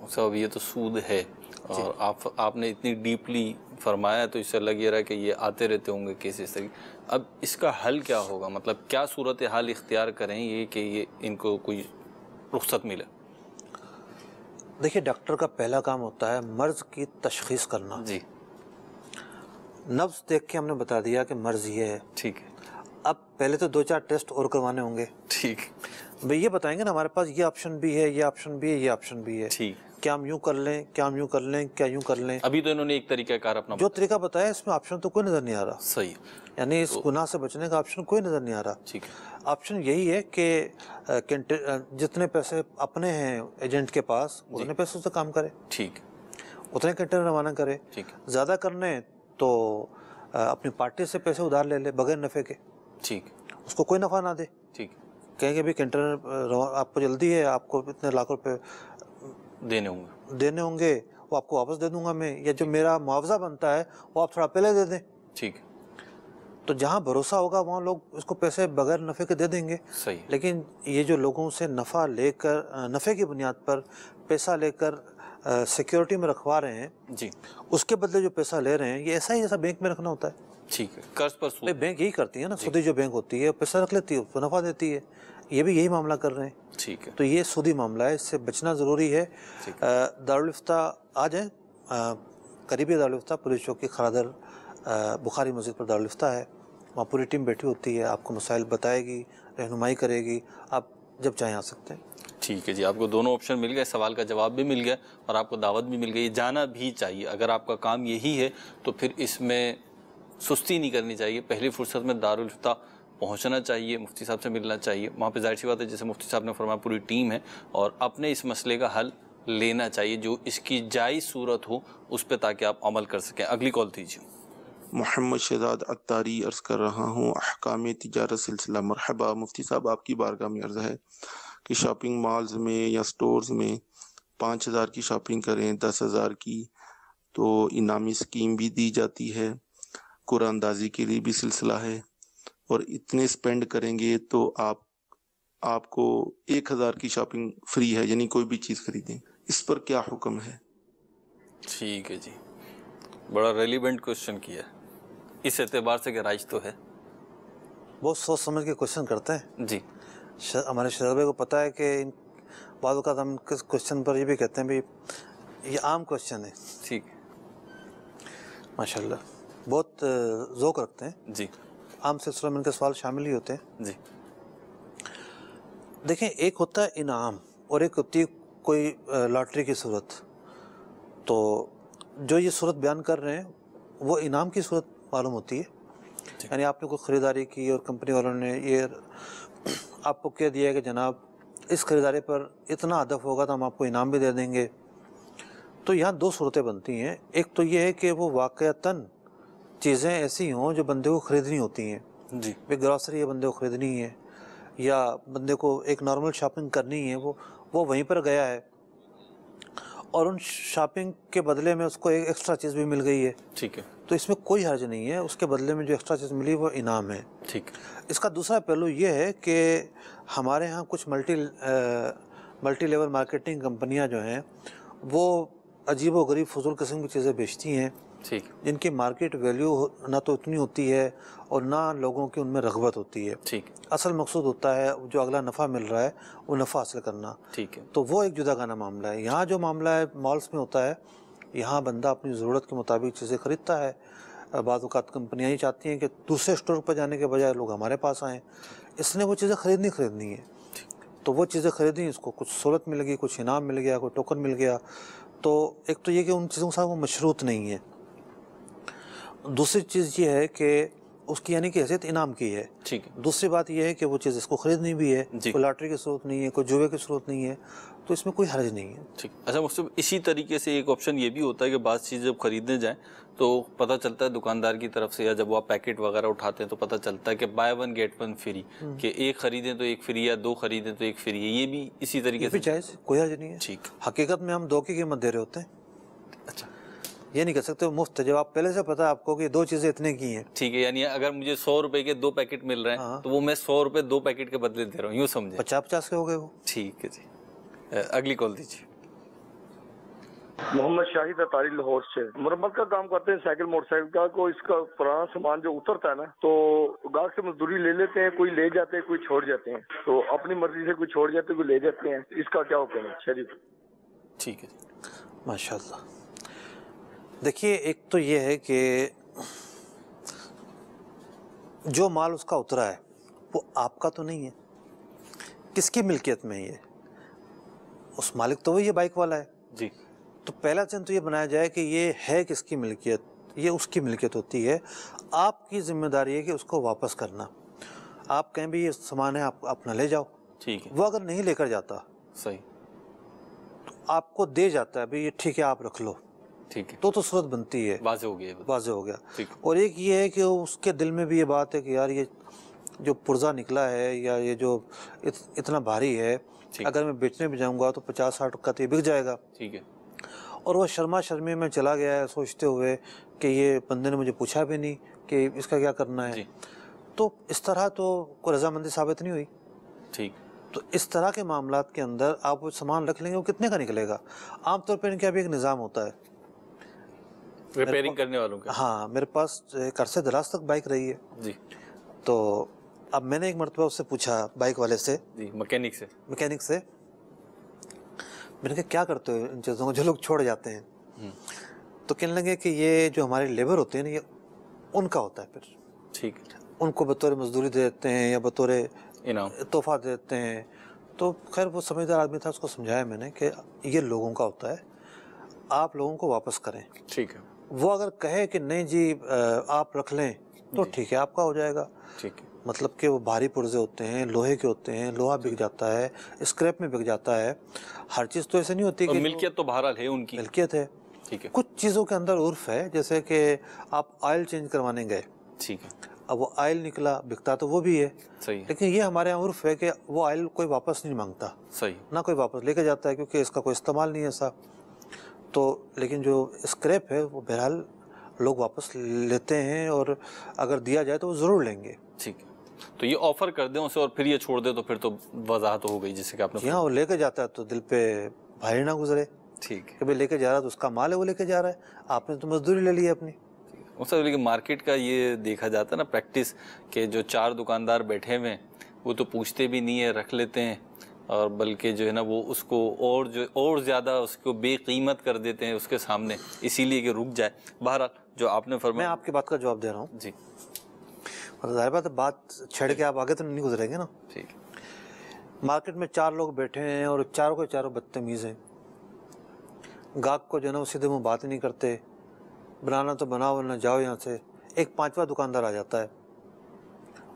صاحب یہ تو سود ہے. اور آپ نے اتنی ڈیپلی فرمایا تو اس سے لگ یہ رہا ہے کہ یہ آتے رہتے ہوں گے کیسز تک. اب اس کا حل کیا ہوگا؟ مطلب کیا صورتحال اختیار کریں یہ کہ یہ ان کو کوئی رخصت ملے؟ دیکھیے ڈاکٹر کا پہلا کام ہوتا ہے مرض کی تشخیص کرنا. جی. نبض دیکھ کے ہم نے بتا دیا کہ مرض یہ ہے. ٹھیک ہے. اب پہلے تو 2-4 ٹیسٹ اور کروانے ہوں گے. ٹھیک. بھئی یہ بتائیں گے نا ہمارے پاس یہ آپشن بھی ہے، یہ آپشن بھی ہے، یہ آپشن بھی ہے. ٹھیک. کیا ہم یوں کر لیں، کیا ہم یوں کر لیں، کیا یوں کر لیں. ابھی تو انہوں نے ایک طریقہ کار اپنا جو طریقہ بتایا اس میں آپشن تو کوئی نظر نہیں آ رہا. صحیح. یعنی اس گناہ سے بچنے کا آپشن کوئی نظر نہیں آ رہا. ٹھیک. آپشن یہی ہے کہ جتنے پیسے اپنے ہیں ایجنٹ کے پاس اتنے پیسوں سے کام کرے. ٹھیک. اتنے کنٹینر روانہ کرے. ٹھیک. زیادہ کرنے تو اپنی پارٹی سے پیسے ادھار لے لے بغیر نفع کے. ٹھیک. اس کو کوئی نفع نہ دے. ٹھیک. کہیں کہ بھی کنٹینر آپ کو جلدی ہے، آپ کو اتنے لاکھ روپے دینے ہوں گے، وہ آپ کو واپس دے دوں گا میں، یا جو میرا معاوضہ بنتا ہے وہ آپ تھوڑا پہلے دے دیں. ٹھیک. تو جہاں بھروسہ ہوگا وہاں لوگ اس کو پیسے بغیر نفع کے دے دیں گے. صحیح. لیکن یہ جو لوگوں سے نفع لے کر، نفع کی بنیاد پر پیسہ لے کر سیکیورٹی میں رکھوا رہے ہیں، جی، اس کے بدلے جو پیسہ لے رہے ہیں یہ ایسا ہی جیسا بینک میں رکھنا ہوتا ہے. ٹھیک ہے. قرض پر سود. بینک یہی کرتی ہے نا، سودی جو بینک ہوتی ہے پیسہ رکھ لیتی ہے، اس کو نفع دیتی ہے. یہ بھی یہی معاملہ کر رہے ہیں. ٹھیک ہے. تو یہ سودی معاملہ ہے، اس سے بچنا ضروری ہے. دارالفتہ آ جائیں، قریبی دارالفتہ پولیس چوکی خرادر بخاری مسجد پر دارالفتہ ہے. وہاں پوری ٹیم بیٹھی ہوتی ہے، آپ کو مسائل بتائے گی، رہنمائی کرے گی. آپ جب چاہیں آ سکتے ہیں. ٹھیک ہے جی. آپ کو دونوں آپشن مل گئے، سوال کا جواب بھی مل گیا اور آپ کو دعوت بھی مل گئی. جانا بھی چاہیے. اگر آپ کا کام یہی ہے تو پھر اس میں سستی نہیں کرنی چاہیے. پہلی فرصت میں دارالفتہ پہنچنا چاہیے، مفتی صاحب سے ملنا چاہیے. وہاں پہ ظاہر سی بات ہے جیسے مفتی صاحب نے فرمایا پوری ٹیم ہے، اور اپنے اس مسئلے کا حل لینا چاہیے جو اس کی جائز صورت ہو اس پہ، تاکہ آپ عمل کر سکیں. اگلی کال دیجیے. محمد شہزاد عطاری عرض کر رہا ہوں، احکام تجارت سلسلہ. مرحبا مفتی صاحب، آپ کی بارگاہ میں عرض ہے کہ شاپنگ مالز میں یا سٹورز میں 5,000 کی شاپنگ کریں، 10,000 کی تو انعامی اسکیم بھی دی جاتی ہے. قرآن اندازی کے لیے بھی سلسلہ ہے، اور اتنے سپینڈ کریں گے تو آپ کو 1,000 کی شاپنگ فری ہے، یعنی کوئی بھی چیز خریدیں. اس پر کیا حکم ہے؟ ٹھیک ہے جی. بڑا ریلیونٹ کوشچن کیا ہے اس اعتبار سے کہ رائج تو ہے. بہت سوچ سمجھ کے کوشچن کرتے ہیں جی. ہمارے شہزادے کو پتہ ہے کہ بعض اوقات ہم کس کوشچن پر یہ بھی کہتے ہیں بھی یہ عام کوشچن ہے. ٹھیک. ماشاءاللہ بہت ذوق رکھتے ہیں. جی. عام سلسلوں میں ان کے سوال شامل ہی ہوتے ہیں. جی. دیکھیں، ایک ہوتا ہے انعام اور ایک ہوتی ہے کوئی لاٹری کی صورت. تو جو یہ صورت بیان کر رہے ہیں وہ انعام کی صورت معلوم ہوتی ہے. یعنی آپ نے کوئی خریداری کی اور کمپنی والوں نے یہ آپ کو کہہ دیا کہ جناب اس خریداری پر اتنا ہدف ہوگا تو ہم آپ کو انعام بھی دے دیں گے. تو یہاں 2 صورتیں بنتی ہیں. ایک تو یہ ہے کہ وہ واقعتاً چیزیں ایسی ہوں جو بندے کو خریدنی ہوتی ہیں. جی. گراسری ہے بندے کو خریدنی ہے، یا بندے کو ایک نارمل شاپنگ کرنی ہے، وہ وہیں پر گیا ہے اور ان شاپنگ کے بدلے میں اس کو ایک ایکسٹرا چیز بھی مل گئی ہے. ٹھیک ہے. تو اس میں کوئی حرج نہیں ہے. اس کے بدلے میں جو ایکسٹرا چیز ملی وہ انعام ہے. ٹھیک. اس کا دوسرا پہلو یہ ہے کہ ہمارے ہاں کچھ ملٹی لیول مارکیٹنگ کمپنیاں جو ہیں وہ عجیب و غریب فضول قسم کی چیزیں بیچتی ہیں. ٹھیک, جن کی مارکیٹ ویلیو نہ تو اتنی ہوتی ہے اور نہ لوگوں کی ان میں رغبت ہوتی ہے. ٹھیک, اصل مقصود ہوتا ہے جو اگلا نفع مل رہا ہے وہ نفع حاصل کرنا. ٹھیک ہے, تو وہ ایک جدا گانا معاملہ ہے. یہاں جو معاملہ ہے مالس میں ہوتا ہے, یہاں بندہ اپنی ضرورت کے مطابق چیزیں خریدتا ہے. بعض اوقات کمپنیاں ہی چاہتی ہیں کہ دوسرے اسٹور پر جانے کے بجائے لوگ ہمارے پاس آئیں, اس نے وہ چیزیں خریدنی ہے. تو وہ چیزیں خریدیں, اس کو کچھ سہولت مل گئی, کچھ انعام مل گیا, کوئی ٹوکن مل گیا. تو ایک تو یہ کہ ان چیزوں کے ساتھ وہ مشروط نہیں ہے. دوسری چیز یہ ہے کہ اس کی یعنی کہ حیثیت انعام کی ہے. ٹھیک ہے, دوسری بات یہ ہے کہ وہ چیز اس کو خریدنی بھی ہے, کوئی لاٹری کی صورت نہیں ہے, کوئی جوے کی صورت نہیں ہے, تو اس میں کوئی حرج نہیں ہے. ٹھیک. اچھا مقصد اسی طریقے سے ایک آپشن یہ بھی ہوتا ہے کہ بعض چیز جب خریدنے جائیں تو پتہ چلتا ہے دکاندار کی طرف سے, یا جب وہ آپ پیکٹ وغیرہ اٹھاتے ہیں تو پتہ چلتا ہے کہ buy one get one free, کہ ایک خریدیں تو ایک فری, یا دو خریدیں تو ایک فری ہے. یہ بھی اسی طریقے سے جائز, کوئی حرج نہیں ہے. ٹھیک, حقیقت میں ہم دو کی قیمت دے رہے ہوتے ہیں. اچھا, یہ نہیں کہہ سکتے مفت, جب آپ پہلے سے پتہ ہے آپ کو کہ دو چیزیں اتنے کی ہیں. ٹھیک ہے, یعنی اگر مجھے 100 روپے کے 2 پیکٹ مل رہے ہیں تو وہ میں 100 روپے 2 پیکٹ کے بدلے دے رہا ہوں, یوں سمجھے. 50-50 کے ہو گئے وہ. ٹھیک ہے جی, اگلی کال دیجیے. محمد شاہد اطاری لاہور سے. مرمت کا کام کرتے ہیں سائیکل موٹر سائیکل کا. کو اس کا پرانا سامان جو اترتا ہے نا, تو گاہک سے مزدوری لے لیتے ہیں, کوئی لے جاتے ہیں کوئی چھوڑ جاتے ہیں, تو اپنی مرضی سے کوئی چھوڑ جاتے ہیں کوئی لے جاتے ہیں. اس کا کیا حکم ہے شریف؟ ٹھیک ہے, ماشاء اللہ. دیکھیے, ایک تو یہ ہے کہ جو مال اس کا اترا ہے وہ آپ کا تو نہیں ہے, کس کی ملکیت میں ہے؟ اس مالک تو وہی ہے, بائک والا ہے. جی. تو پہلا چند تو یہ بنایا جائے کہ یہ ہے کس کی ملکیت, یہ اس کی ملکیت ہوتی ہے. آپ کی ذمہ داری ہے کہ اس کو واپس کرنا. آپ کہیں بھی یہ سامان ہے, آپ اپنا لے جاؤ. ٹھیک ہے, وہ اگر نہیں لے کر جاتا صحیح, تو آپ کو دے جاتا ہے بھئی یہ ٹھیک ہے آپ رکھ لو, ٹھیک ہے, تو صورت بنتی ہے, واضح ہو گیا, واضح ہو گیا. ٹھیک. اور ایک یہ ہے کہ اس کے دل میں بھی یہ بات ہے کہ یار یہ جو پرزہ نکلا ہے یا یہ جو اتنا بھاری ہے, اگر میں بیچنے بھی جاؤں گا تو 50-60 کا تو یہ بک جائے گا. ٹھیک ہے, اور وہ شرما شرمی میں چلا گیا ہے سوچتے ہوئے کہ یہ بندے نے مجھے پوچھا بھی نہیں کہ اس کا کیا کرنا ہے. تو اس طرح تو کوئی رضامندی ثابت نہیں ہوئی. ٹھیک. تو اس طرح کے معاملات کے اندر آپ وہ سامان رکھ لیں گے, وہ کتنے کا نکلے گا؟ عام طور پہ ان کا بھی ایک نظام ہوتا ہے ریپیئرنگ کرنے والوں کا. ہاں, میرے پاس ایک عرصے دراز تک بائک رہی ہے. جی. تو اب میں نے ایک مرتبہ اس سے پوچھا, بائک والے سے, جی, میکینک سے, میں نے کہا کیا کرتے ہو ان چیزوں کو جو لوگ چھوڑ جاتے ہیں؟ تو کہنے لگے کہ یہ جو ہمارے لیبر ہوتے ہیں نا, یہ ان کا ہوتا ہے. پھر ٹھیک ہے, ان کو بطور مزدوری دے دیتے ہیں یا بطور انعام تحفہ دے دیتے ہیں. تو خیر وہ سمجھدار آدمی تھا, اس کو سمجھایا میں نے کہ یہ لوگوں کا ہوتا ہے, آپ لوگوں کو واپس کریں. ٹھیک ہے. وہ اگر کہے کہ نہیں جی آپ رکھ لیں تو ٹھیک ہے, آپ کا ہو جائے گا. ٹھیک ہے. مطلب کہ وہ بھاری پرزے ہوتے ہیں, لوہے کے ہوتے ہیں, لوہا بک جاتا ہے, اسکریپ میں بک جاتا ہے. ہر چیز تو ایسے نہیں ہوتی کہ ملکیت تو بہرحال ہے ان کی, ملکیت ہے. ٹھیک ہے. کچھ چیزوں کے اندر عرف ہے, جیسے کہ آپ آئل چینج کروانے گئے, ٹھیک ہے, اب وہ آئل نکلا, بکتا تو وہ بھی ہے, صحیح, لیکن یہ ہمارے یہاں عرف ہے کہ وہ آئل کوئی واپس نہیں مانگتا, صحیح, نہ کوئی واپس لے کے جاتا ہے کیونکہ اس کا کوئی استعمال نہیں ہے ایسا. تو لیکن جو اسکریپ ہے وہ بہرحال لوگ واپس لیتے ہیں, اور اگر دیا جائے تو وہ ضرور لیں گے. ٹھیک ہے. تو یہ آفر کر دیں اسے اور پھر یہ چھوڑ دے تو پھر تو وضاحت ہو گئی جیسے کہ آپ نے. ہاں, وہ لے کے جاتا ہے تو دل پہ بھاری نہ گزرے. ٹھیک ہے, کہ بھائی لے کے جا رہا ہے تو اس کا مال ہے, وہ لے کے جا رہا ہے, آپ نے تو مزدوری لے لی ہے اپنی. لیکن مارکیٹ کا یہ دیکھا جاتا ہے نا پریکٹس, کہ جو 4 دکاندار بیٹھے ہوئے ہیں وہ تو پوچھتے بھی نہیں ہے, رکھ لیتے ہیں, اور بلکہ جو ہے نا وہ اس کو اور زیادہ اس کو بے قیمت کر دیتے ہیں اس کے سامنے, اسی لیے کہ رک جائے. بہرحال جو آپ نے فرمایا, میں آپ کی بات کا جواب دے رہا ہوں. جی, ظاہر بات ہے بات چھڑ کے آپ آگے تو نہیں گزریں گے نا. ٹھیک. مارکیٹ میں 4 لوگ بیٹھے ہیں اور چاروں کے چاروں بدتمیز ہیں. گاہک کو جو ہے نا وہ سیدھے منہ بات نہیں کرتے, بنانا تو بناؤ ورنہ جاؤ یہاں سے. ایک 5واں دکاندار آ جاتا ہے,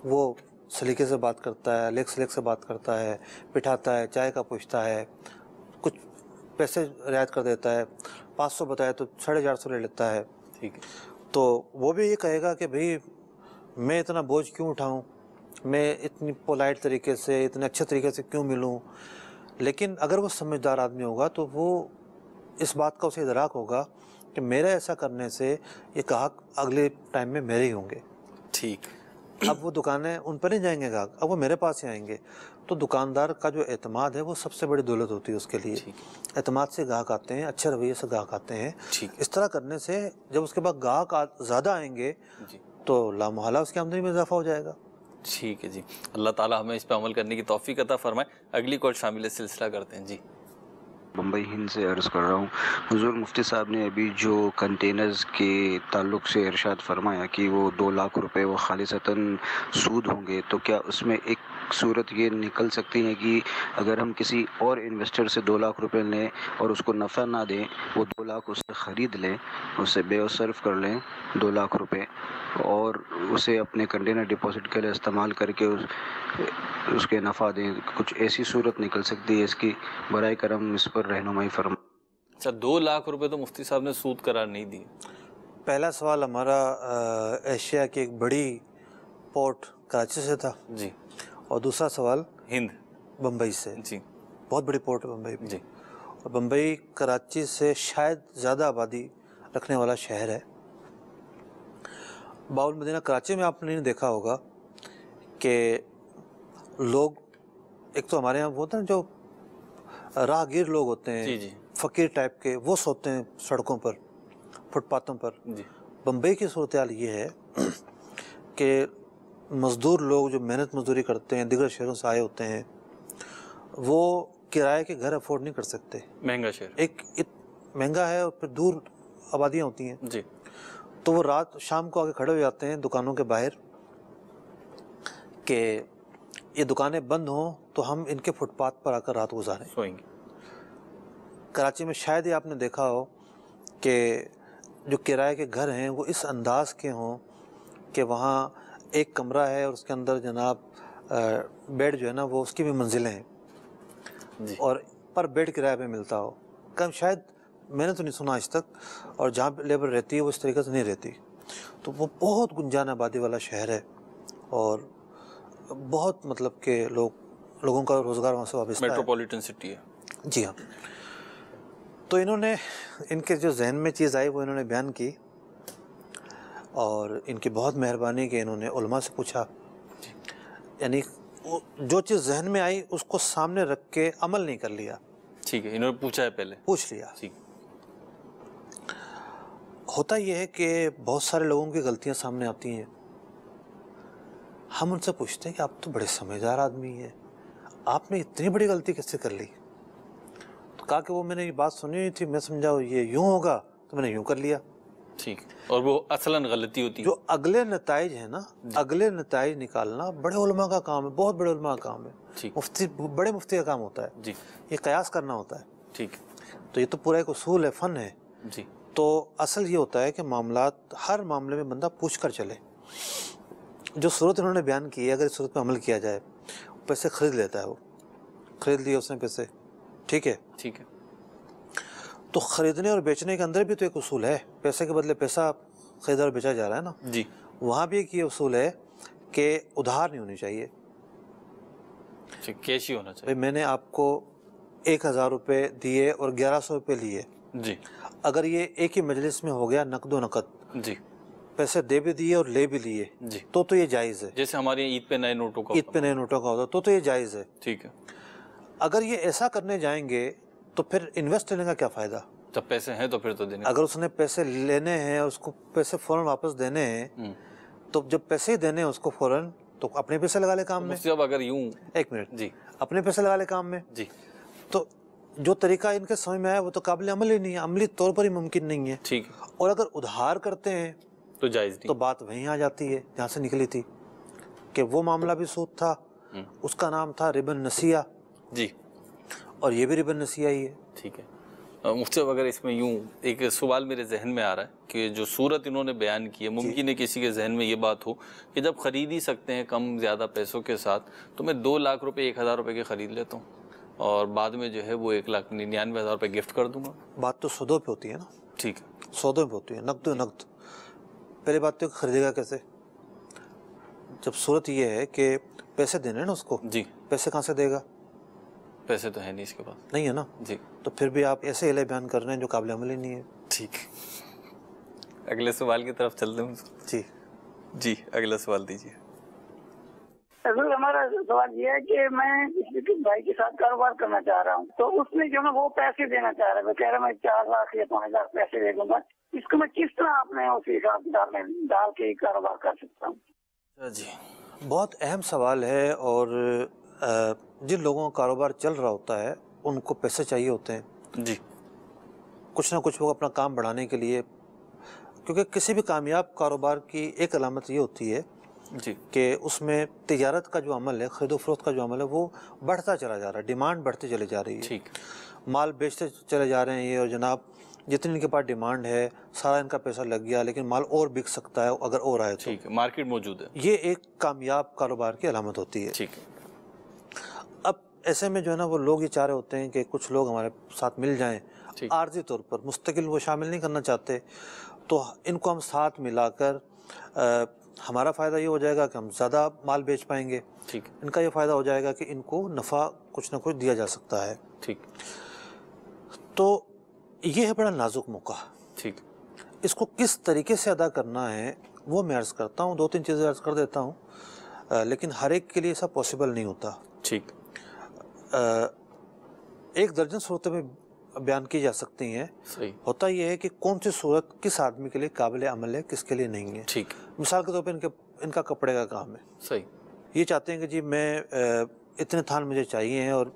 وہ سلیقے سے بات کرتا ہے, لیک سے بات کرتا ہے, بٹھاتا ہے, چائے کا پوچھتا ہے, کچھ پیسے رعایت کر دیتا ہے. 500 بتایا تو 450 لے لیتا ہے. ٹھیک ہے. تو وہ بھی یہ کہے گا کہ بھئی میں اتنا بوجھ کیوں اٹھاؤں, میں اتنی پولائٹ طریقے سے, اتنے اچھے طریقے سے کیوں ملوں. لیکن اگر وہ سمجھدار آدمی ہوگا تو وہ اس بات کا اسے ادراک ہوگا کہ میرا ایسا کرنے سے یہ گاہک اگلے ٹائم میں میرے ہی ہوں گے. ٹھیک. اب وہ دکانیں ان پہ نہیں جائیں گے گاہک، اب وہ میرے پاس ہی آئیں گے. تو دکاندار کا جو اعتماد ہے وہ سب سے بڑی دولت ہوتی ہے اس کے لیے. اعتماد سے گاہک آتے ہیں، اچھے رویے سے گاہک آتے ہیں. اس طرح کرنے سے جب اس کے بعد گاہک زیادہ آئیں گے تو لامحالہ اس کی آمدنی میں اضافہ ہو جائے گا. ٹھیک ہے جی، اللہ تعالیٰ ہمیں اس پہ عمل کرنے کی توفیق عطا فرمائے. اگلی کال شامل سلسلہ کرتے ہیں. جی بمبئی ہند سے عرض کر رہا ہوں. حضور مفتی صاحب نے ابھی جو کنٹینرز کے تعلق سے ارشاد فرمایا کہ وہ 2 لاکھ روپے وہ خالصتاً سود ہوں گے، تو کیا اس میں ایک صورت یہ نکل سکتی ہے کہ اگر ہم کسی اور انویسٹر سے 2 لاکھ روپے لیں اور اس کو نفع نہ دیں، وہ 2 لاکھ اس سے خرید لیں، اسے بے و صرف کر لیں 2 لاکھ روپے، اور اسے اپنے کنٹینر ڈپازٹ کے لیے استعمال کر کے اس کے نفع دیں؟ کچھ ایسی صورت نکل سکتی ہے اس کی؟ برائے کرم اس پر رہنمائی فرمائیں. اچھا، 2 لاکھ روپے تو مفتی صاحب نے سود قرار نہیں دی. پہلا سوال ہمارا ایشیا کی ایک بڑی پورٹ کراچی سے تھا جی، اور دوسرا سوال ہند بمبئی سے. جی، بہت بڑی پورٹ ہے بمبئی جی، اور بمبئی کراچی سے شاید زیادہ آبادی رکھنے والا شہر ہے. باول مدینہ کراچی میں آپ نے دیکھا ہوگا کہ لوگ، ایک تو ہمارے یہاں وہ ہوتا ہے جو راہگیر لوگ ہوتے ہیں، جی، فقیر ٹائپ کے، وہ سوتے ہیں سڑکوں پر، فٹ پاتھوں پر. جی، بمبئی کی صورتحال یہ ہے کہ مزدور لوگ جو محنت مزدوری کرتے ہیں، دیگر شہروں سے آئے ہوتے ہیں، وہ کرائے کے گھر افورڈ نہیں کر سکتے. مہنگا شہر، ایک مہنگا ہے، اور پھر دور آبادیاں ہوتی ہیں. جی، تو وہ رات شام کو آگے کھڑے ہو جاتے ہیں دکانوں کے باہر کہ یہ دکانیں بند ہوں تو ہم ان کے فٹ پاتھ پر آ کر رات گزاریں. سوئیں گے. کراچی میں شاید ہی آپ نے دیکھا ہو کہ جو کرائے کے گھر ہیں وہ اس انداز کے ہوں کہ وہاں ایک کمرہ ہے اور اس کے اندر جناب بیڈ جو ہے نا وہ اس کی بھی منزلیں ہیں جی، اور پر بیڈ کرایہ پہ ملتا ہو. کم شاید میں نے تو نہیں سنا آج تک، اور جہاں پہ لیبر رہتی ہے وہ اس طریقے سے نہیں رہتی. تو وہ بہت گنجان آبادی والا شہر ہے اور بہت مطلب کہ لوگوں کا روزگار وہاں سے وابستہ ہے. میٹروپولیٹن سٹی ہے. جی ہاں. تو انہوں نے، ان کے جو ذہن میں چیز آئی وہ انہوں نے بیان کی، اور ان کی بہت مہربانی کہ انہوں نے علماء سے پوچھا. یعنی جو چیز ذہن میں آئی اس کو سامنے رکھ کے عمل نہیں کر لیا. ٹھیک ہے، انہوں نے پوچھا ہے، پہلے پوچھ لیا. ٹھیک. ہوتا یہ ہے کہ بہت سارے لوگوں کی غلطیاں سامنے آتی ہیں. ہم ان سے پوچھتے ہیں کہ آپ تو بڑے سمجھدار آدمی ہیں، آپ نے اتنی بڑی غلطی کیسے کر لی؟ تو کہا کہ وہ میں نے یہ بات سنی نہیں تھی، میں سمجھا یہ یوں ہوگا تو میں نے یوں کر لیا. ٹھیک. اور وہ اصلاً غلطی ہوتی ہے. جو اگلے نتائج ہیں نا، اگلے نتائج نکالنا بڑے علماء کا کام ہے، بہت بڑے علماء کا کام ہے. مفتی، بڑے مفتی کا کام ہوتا ہے. جی، یہ قیاس کرنا ہوتا ہے. ٹھیک. تو یہ تو پورا ایک اصول ہے، فن ہے. جی. تو اصل یہ ہوتا ہے کہ معاملات، ہر معاملے میں بندہ پوچھ کر چلے. جو صورت انہوں نے بیان کی ہے، اگر اس صورت پہ عمل کیا جائے، پیسے خرید لیتا ہے، وہ خرید لیے اس نے پیسے. ٹھیک ہے. ٹھیک ہے. تو خریدنے اور بیچنے کے اندر بھی تو ایک اصول ہے، پیسے کے بدلے پیسہ خریدا اور بیچا جا رہا ہے نا. جی. وہاں بھی ایک یہ اصول ہے کہ ادھار نہیں ہونی چاہیے. کیش ہی ہونا چاہیے. میں نے آپ کو 1000 روپے دیے اور 1100 روپے لیے. جی. اگر یہ ایک ہی مجلس میں ہو گیا نقد و نقد، جی، پیسے دے بھی دیے اور لے بھی لیے، جی، تو یہ جائز ہے. جیسے ہمارے عید پہ نئے نوٹوں کا، عید پہ نئے نوٹوں کا ہوتا تو یہ جائز ہے. ٹھیک ہے. اگر یہ ایسا کرنے جائیں گے تو پھر انویسٹ لینے کا کیا فائدہ؟ جب پیسے ہیں تو پھر تو دینے. اگر اس نے پیسے لینے ہیں اور اس کو پیسے فوراً واپس دینے ہیں، تو جب پیسے ہی دینے ہیں اس کو فوراً، تو اپنے پیسے لگا لے کام میں. اب اگر یوں، ایک منٹ، جی، اپنے پیسے لگا لے کام میں. جی. تو جو طریقہ ان کے سمجھ میں آیا وہ تو قابل عمل ہی نہیں ہے، عملی طور پر ہی ممکن نہیں ہے. ٹھیک. اور اگر ادھار کرتے ہیں تو جائز نہیں. تو بات وہیں آ جاتی ہے جہاں سے نکلی تھی کہ وہ معاملہ بھی سود تھا، اس کا نام تھا ربا نسیہ. جی. اور یہ بھی ربا نسیہ ہی ہے. ٹھیک ہے. مفتی صاحب، اگر اس میں یوں ایک سوال میرے ذہن میں آ رہا ہے کہ جو صورت انہوں نے بیان کی ہے، ممکن ہے کسی کے ذہن میں یہ بات ہو کہ جب خرید ہی سکتے ہیں کم زیادہ پیسوں کے ساتھ، تو میں 2 لاکھ روپے 1000 روپے کے خرید لیتا ہوں اور بعد میں جو ہے وہ 1,99,000 روپے گفٹ کر دوں گا. بات تو سودوں پہ ہوتی ہے نا. ٹھیک ہے. سودوں پہ ہوتی ہے، نقد و نقد. پہلے بات تو خریدے گا کیسے؟ جب صورت یہ ہے کہ پیسے دینے ہیں نا اس کو. جی. پیسے کہاں سے دے گا؟ پیسے تو ہے نہیں اس کے پاس. نہیں ہے نا. جی. تو پھر بھی آپ ایسے علیہ بیان کر رہے ہیں جو قابل عمل ہی نہیں ہے. ٹھیک. اگلے سوال کی طرف چلتے ہیں. جی. جی، اگلا سوال دیجیے. حضور ہمارا سوال یہ ہے کہ میں کسی بھائی کے ساتھ کاروبار کرنا چاہ رہا ہوں، تو اس میں جو ہے وہ پیسے دینا چاہ رہا ہے، وہ کہہ رہا ہے میں 4 لاکھ یا 5 لاکھ پیسے دے دوں گا، اس کو میں کس طرح اپنے اس حساب کتاب میں ڈال کے کاروبار کر سکتا ہوں؟ جی بہت اہم سوال ہے، اور جن لوگوں کا کاروبار چل رہا ہوتا ہے ان کو پیسے چاہیے ہوتے ہیں جی، کچھ نہ کچھ وہ اپنا کام بڑھانے کے لیے، کیونکہ کسی بھی کامیاب کاروبار کی ایک علامت یہ ہوتی ہے جی کہ اس میں تجارت کا جو عمل ہے، خرید و فروخت کا جو عمل ہے، وہ بڑھتا چلا جا رہا ہے، ڈیمانڈ بڑھتی چلی جا رہی ہے، ٹھیک، مال بیچتے چلے جا رہے ہیں یہ، اور جناب جتنی ان کے پاس ڈیمانڈ ہے سارا ان کا پیسہ لگ گیا، لیکن مال اور بک سکتا ہے اگر اور آئے تو، ٹھیک ہے، مارکیٹ موجود ہے، یہ ایک کامیاب کاروبار کی علامت ہوتی ہے۔ ٹھیک ہے، اب ایسے میں جو ہے نا وہ لوگ یہ چاہ رہے ہوتے ہیں کہ کچھ لوگ ہمارے ساتھ مل جائیں، عارضی طور پر، مستقل وہ شامل نہیں کرنا چاہتے، تو ان کو ہم ساتھ ملا کر ہمارا فائدہ یہ ہو جائے گا کہ ہم زیادہ مال بیچ پائیں گے، ٹھیک، ان کا یہ فائدہ ہو جائے گا کہ ان کو نفع کچھ نہ کچھ دیا جا سکتا ہے، ٹھیک، تو یہ ہے بڑا نازک موقع، ٹھیک، اس کو کس طریقے سے ادا کرنا ہے وہ میں عرض کرتا ہوں، 2-3 چیزیں عرض کر دیتا ہوں، لیکن ہر ایک کے لیے سب پاسبل نہیں ہوتا، ٹھیک، ایک درجن صورتیں میں بیان کی جا سکتی ہیں، صحیح، ہوتا یہ ہے کہ کون سی صورت کس آدمی کے لیے قابل عمل ہے، کس کے لیے نہیں ہے، ٹھیک، مثال کے طور پہ ان کا کپڑے کا کام ہے، صحیح، یہ چاہتے ہیں کہ جی میں اتنے تھان مجھے چاہیے ہیں اور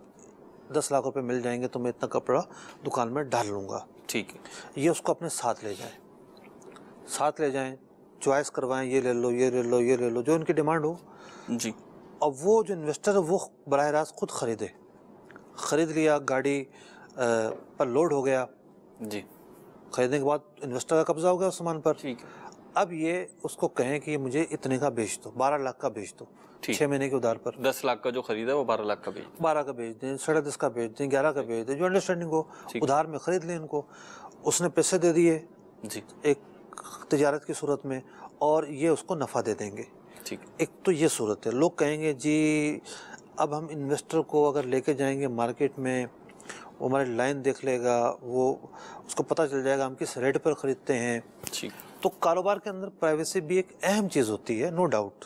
10 لاکھ روپے مل جائیں گے تو میں اتنا کپڑا دکان میں ڈال لوں گا، ٹھیک ہے، یہ اس کو اپنے ساتھ لے جائیں، چوائس کروائیں، یہ لے لو، یہ لے لو، یہ لے لو، جو ان کی ڈیمانڈ ہو، جی، اب وہ جو انویسٹر ہے وہ براہ راست خود خرید لیا، گاڑی پر لوڈ ہو گیا، جی، خریدنے کے بعد انویسٹر کا قبضہ ہو گیا اس سامان پر، ٹھیک ہے، اب یہ اس کو کہیں کہ یہ مجھے اتنے کا بیچ دو، 12 لاکھ کا بیچ دو، 6 مہینے کے ادھار پر، 10 لاکھ کا جو خریدا ہے وہ 12 لاکھ کا بیچ دیں، 12 کا بیچ دیں، 10.5 کا بیچ دیں، 11 کا بیچ دیں، جو انڈرسٹینڈنگ ہو، ادھار میں خرید لیں ان کو، اس نے پیسے دے دیے جی، ایک تجارت کی صورت میں، اور یہ اس کو نفع دے دیں گے، ٹھیک، ایک تو یہ صورت ہے، لوگ کہیں گے جی اب ہم انویسٹر کو اگر لے کے جائیں گے مارکیٹ میں، وہ ہماری لائن دیکھ لے گا، وہ اس کو پتہ چل جائے گا ہم کس ریٹ پر خریدتے ہیں، ٹھیک، تو کاروبار کے اندر پرائیویسی بھی ایک اہم چیز ہوتی ہے، نو ڈاؤٹ،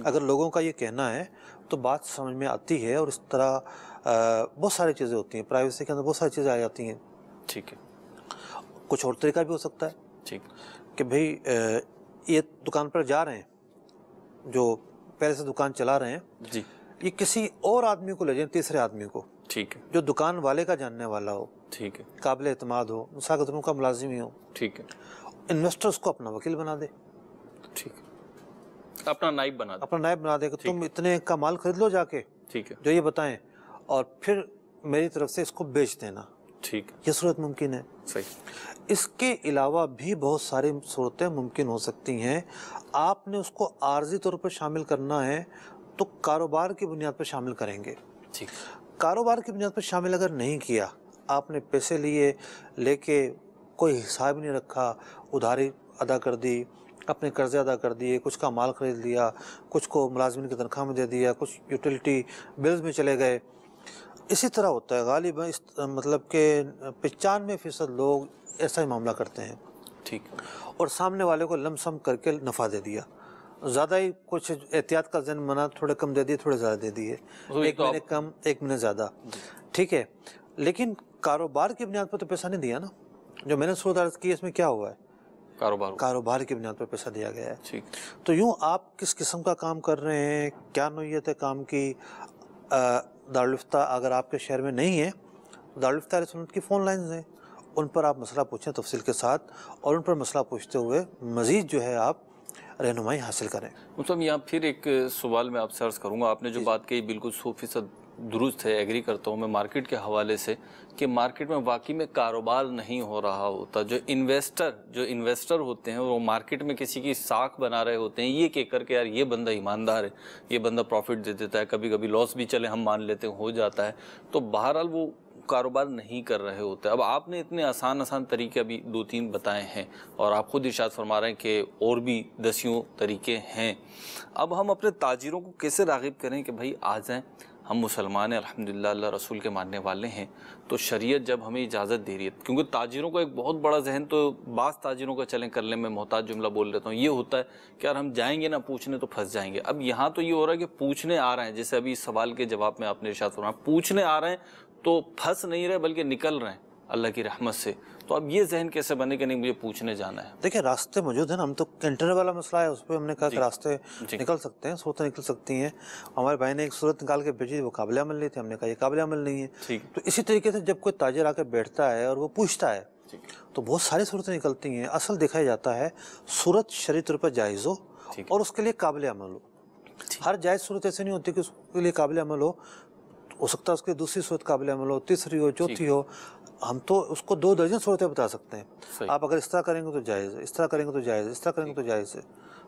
اگر لوگوں کا یہ کہنا ہے تو بات سمجھ میں آتی ہے، اور اس طرح بہت ساری چیزیں ہوتی ہیں پرائیویسی کے اندر، بہت ساری چیزیں آ جاتی ہیں، ٹھیک ہے، کچھ اور طریقہ بھی ہو سکتا ہے، ٹھیک، کہ بھئی یہ دکان پر جا رہے ہیں جو پہلے سے دکان چلا رہے ہیں، جی، یہ کسی اور آدمی کو لے جائیں، تیسرے آدمی کو، ٹھیک ہے، جو دکان والے کا جاننے والا ہو، ٹھیک ہے، قابل اعتماد ہو، مثال کے طور پر کا ملازم ہی ہو، ٹھیک ہے، انویسٹر اس کو اپنا وکیل بنا دے، ٹھیک ہے، اپنا نائب بنا دے کہ تم اتنے کا مال خرید لو جا کے، ٹھیک ہے، جو یہ بتائیں، اور پھر میری طرف سے اس کو بیچ دینا، ٹھیک، یہ صورت ممکن ہے، صحیح، اس کے علاوہ بھی بہت ساری صورتیں ممکن ہو سکتی ہیں، آپ نے اس کو عارضی طور پر شامل کرنا ہے تو کاروبار کی بنیاد پر شامل کریں گے، ٹھیک، کاروبار کی بنیاد پر شامل اگر نہیں کیا، آپ نے پیسے لے کے کوئی حساب نہیں رکھا، ادھاری ادا کر دی، اپنے قرضے ادا کر دیے، کچھ کا مال خرید لیا، کچھ کو ملازمین کی تنخواہ میں دے دیا، کچھ یوٹیلیٹی بلز میں چلے گئے، اسی طرح ہوتا ہے غالباً، مطلب کہ 95% لوگ ایسا ہی معاملہ کرتے ہیں، ٹھیک، اور سامنے والے کو لم سم کر کے نفع دے دیا، زیادہ ہی کچھ احتیاط کا ذہن بنا، تھوڑے کم دے دیے، تھوڑے زیادہ دے دیے، ایک مہینے کم، ایک مہینے زیادہ، ٹھیک ہے، لیکن کاروبار کی بنیاد پر تو پیسہ نہیں دیا نا، جو میں نے صورت عرض کی اس میں کیا ہوا ہے، کاروبار کی بنیاد پر پیسہ دیا گیا ہے، تو یوں آپ کس قسم کا کام کر رہے ہیں، کیا نوعیت ہے کام کی، دارالفتہ اگر آپ کے شہر میں نہیں ہے، دارالفتہ علیہ سنت کی فون لائنز ہیں، ان پر آپ مسئلہ پوچھیں تفصیل کے ساتھ، اور ان پر مسئلہ پوچھتے ہوئے مزید جو ہے آپ رہنمائی حاصل کریں۔ مطلب یہاں پھر ایک سوال میں آپ سے عرض کروں گا، آپ نے جو بات کہی بالکل 100% درست ہے، ایگری کرتا ہوں میں مارکیٹ کے حوالے سے، کہ مارکیٹ میں واقعی میں کاروبار نہیں ہو رہا ہوتا، جو انویسٹر ہوتے ہیں وہ مارکیٹ میں کسی کی ساکھ بنا رہے ہوتے ہیں، یہ کہہ کر کے یار یہ بندہ ایماندار ہے، یہ بندہ پروفٹ دے دیتا ہے، کبھی کبھی لاس بھی چلے ہم مان لیتے ہیں، ہو جاتا ہے، تو بہرحال وہ کاروبار نہیں کر رہے ہوتے۔ اب آپ نے اتنے آسان طریقے ابھی 2-3 بتائے ہیں، اور آپ خود ارشاد فرما رہے ہیں کہ اور بھی دسیوں طریقے ہیں۔ اب ہم اپنے تاجروں کو کیسے راغب کریں کہ بھائی آ جائیں، ہم مسلمان ہیں الحمدللہ، اللہ رسول کے ماننے والے ہیں، تو شریعت جب ہمیں اجازت دے رہی ہے، کیونکہ تاجروں کو ایک بہت بڑا ذہن تو بعض تاجروں کا چلیں کر لیں، میں محتاج جملہ بول لیتا ہوں، یہ ہوتا ہے کہ یار ہم جائیں گے نہ پوچھنے تو پھنس جائیں گے۔ اب یہاں تو یہ ہو رہا ہے کہ پوچھنے آ رہے ہیں، جیسے ابھی اس سوال کے جواب میں آپ نے ارشاد فرمایا، پوچھنے آ رہے ہیں تو پھنس نہیں رہے بلکہ نکل رہے ہیں اللہ کی رحمت سے۔ تو اب یہ ذہن کیسے بنے کہ نہیں مجھے پوچھنے جانا ہے؟ دیکھیں راستے موجود ہیں نا، ہم تو کنٹینر والا مسئلہ ہے اس پہ ہم نے کہا کہ راستے نکل سکتے ہیں، صورتیں نکل سکتی ہیں۔ ہمارے بھائی نے ایک صورت نکال کے بھیجی، وہ قابل عمل نہیں تھی، ہم نے کہا یہ قابل عمل نہیں ہے۔ تو اسی طریقے سے جب کوئی تاجر آ کے بیٹھتا ہے اور وہ پوچھتا ہے تو بہت ساری صورتیں نکلتی ہیں۔ اصل دیکھا جاتا ہے صورت شرعی طور پر جائز ہو اور اس کے لیے قابل عمل ہو۔ ہر جائز صورت ایسے نہیں ہوتی کہ اس کے لیے قابل عمل ہو سکتا ہے اس کی دوسری صورت قابل عمل ہو، تیسری ہو، چوتھی ہو۔ ہم تو اس کو 2 درجن صورتیں بتا سکتے ہیں، آپ اگر اس طرح کریں گے تو جائز ہے، اس طرح کریں گے تو جائز ہے، اس طرح کریں گے تو جائز ہے۔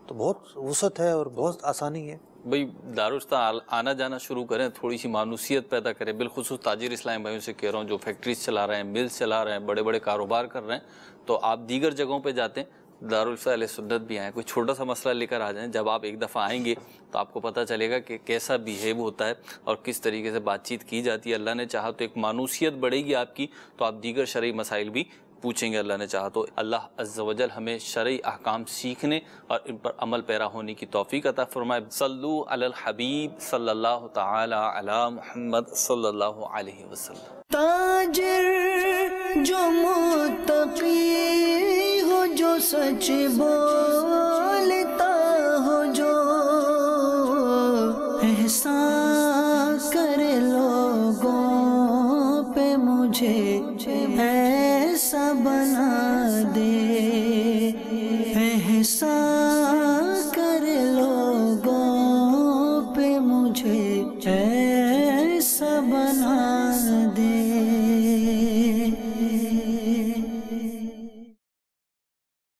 تو بہت وسعت ہے اور بہت آسانی ہے۔ بھئی دارالفتہ آنا جانا شروع کریں، تھوڑی سی مانوسیت پیدا کریں، بالخصوص تاجر اسلام بھائیوں سے کہہ رہا ہوں جو فیکٹریز چلا رہے ہیں، ملز چلا رہے ہیں، بڑے بڑے کاروبار کر رہے ہیں، تو آپ دیگر جگہوں پہ جاتے ہیں، دارالفتہ اہل سنت بھی آئیں، کوئی چھوٹا سا مسئلہ لے کر آ جائیں، جب آپ ایک دفعہ آئیں گے تو آپ کو پتہ چلے گا کہ کیسا بیہیو ہوتا ہے اور کس طریقے سے بات چیت کی جاتی ہے۔ اللہ نے چاہا تو ایک مانوسیت بڑھے گی آپ کی، تو آپ دیگر شرعی مسائل بھی پوچھیں گے اللہ نے چاہا تو۔ اللہ عز و جل ہمیں شرعی احکام سیکھنے اور ان پر عمل پیرا ہونے کی توفیق عطا فرمائے۔ صلو علی الحبیب صلی اللہ تعالی علی محمد صلی اللہ علیہ وسلم۔ تاجر جو متقی ہو، جو سچ بولتا ہو، جو احسان کرے لوگوں پہ، مجھے ایسا بنا دے، احسان کرے لوگوں پہ، مجھے ایسا بنا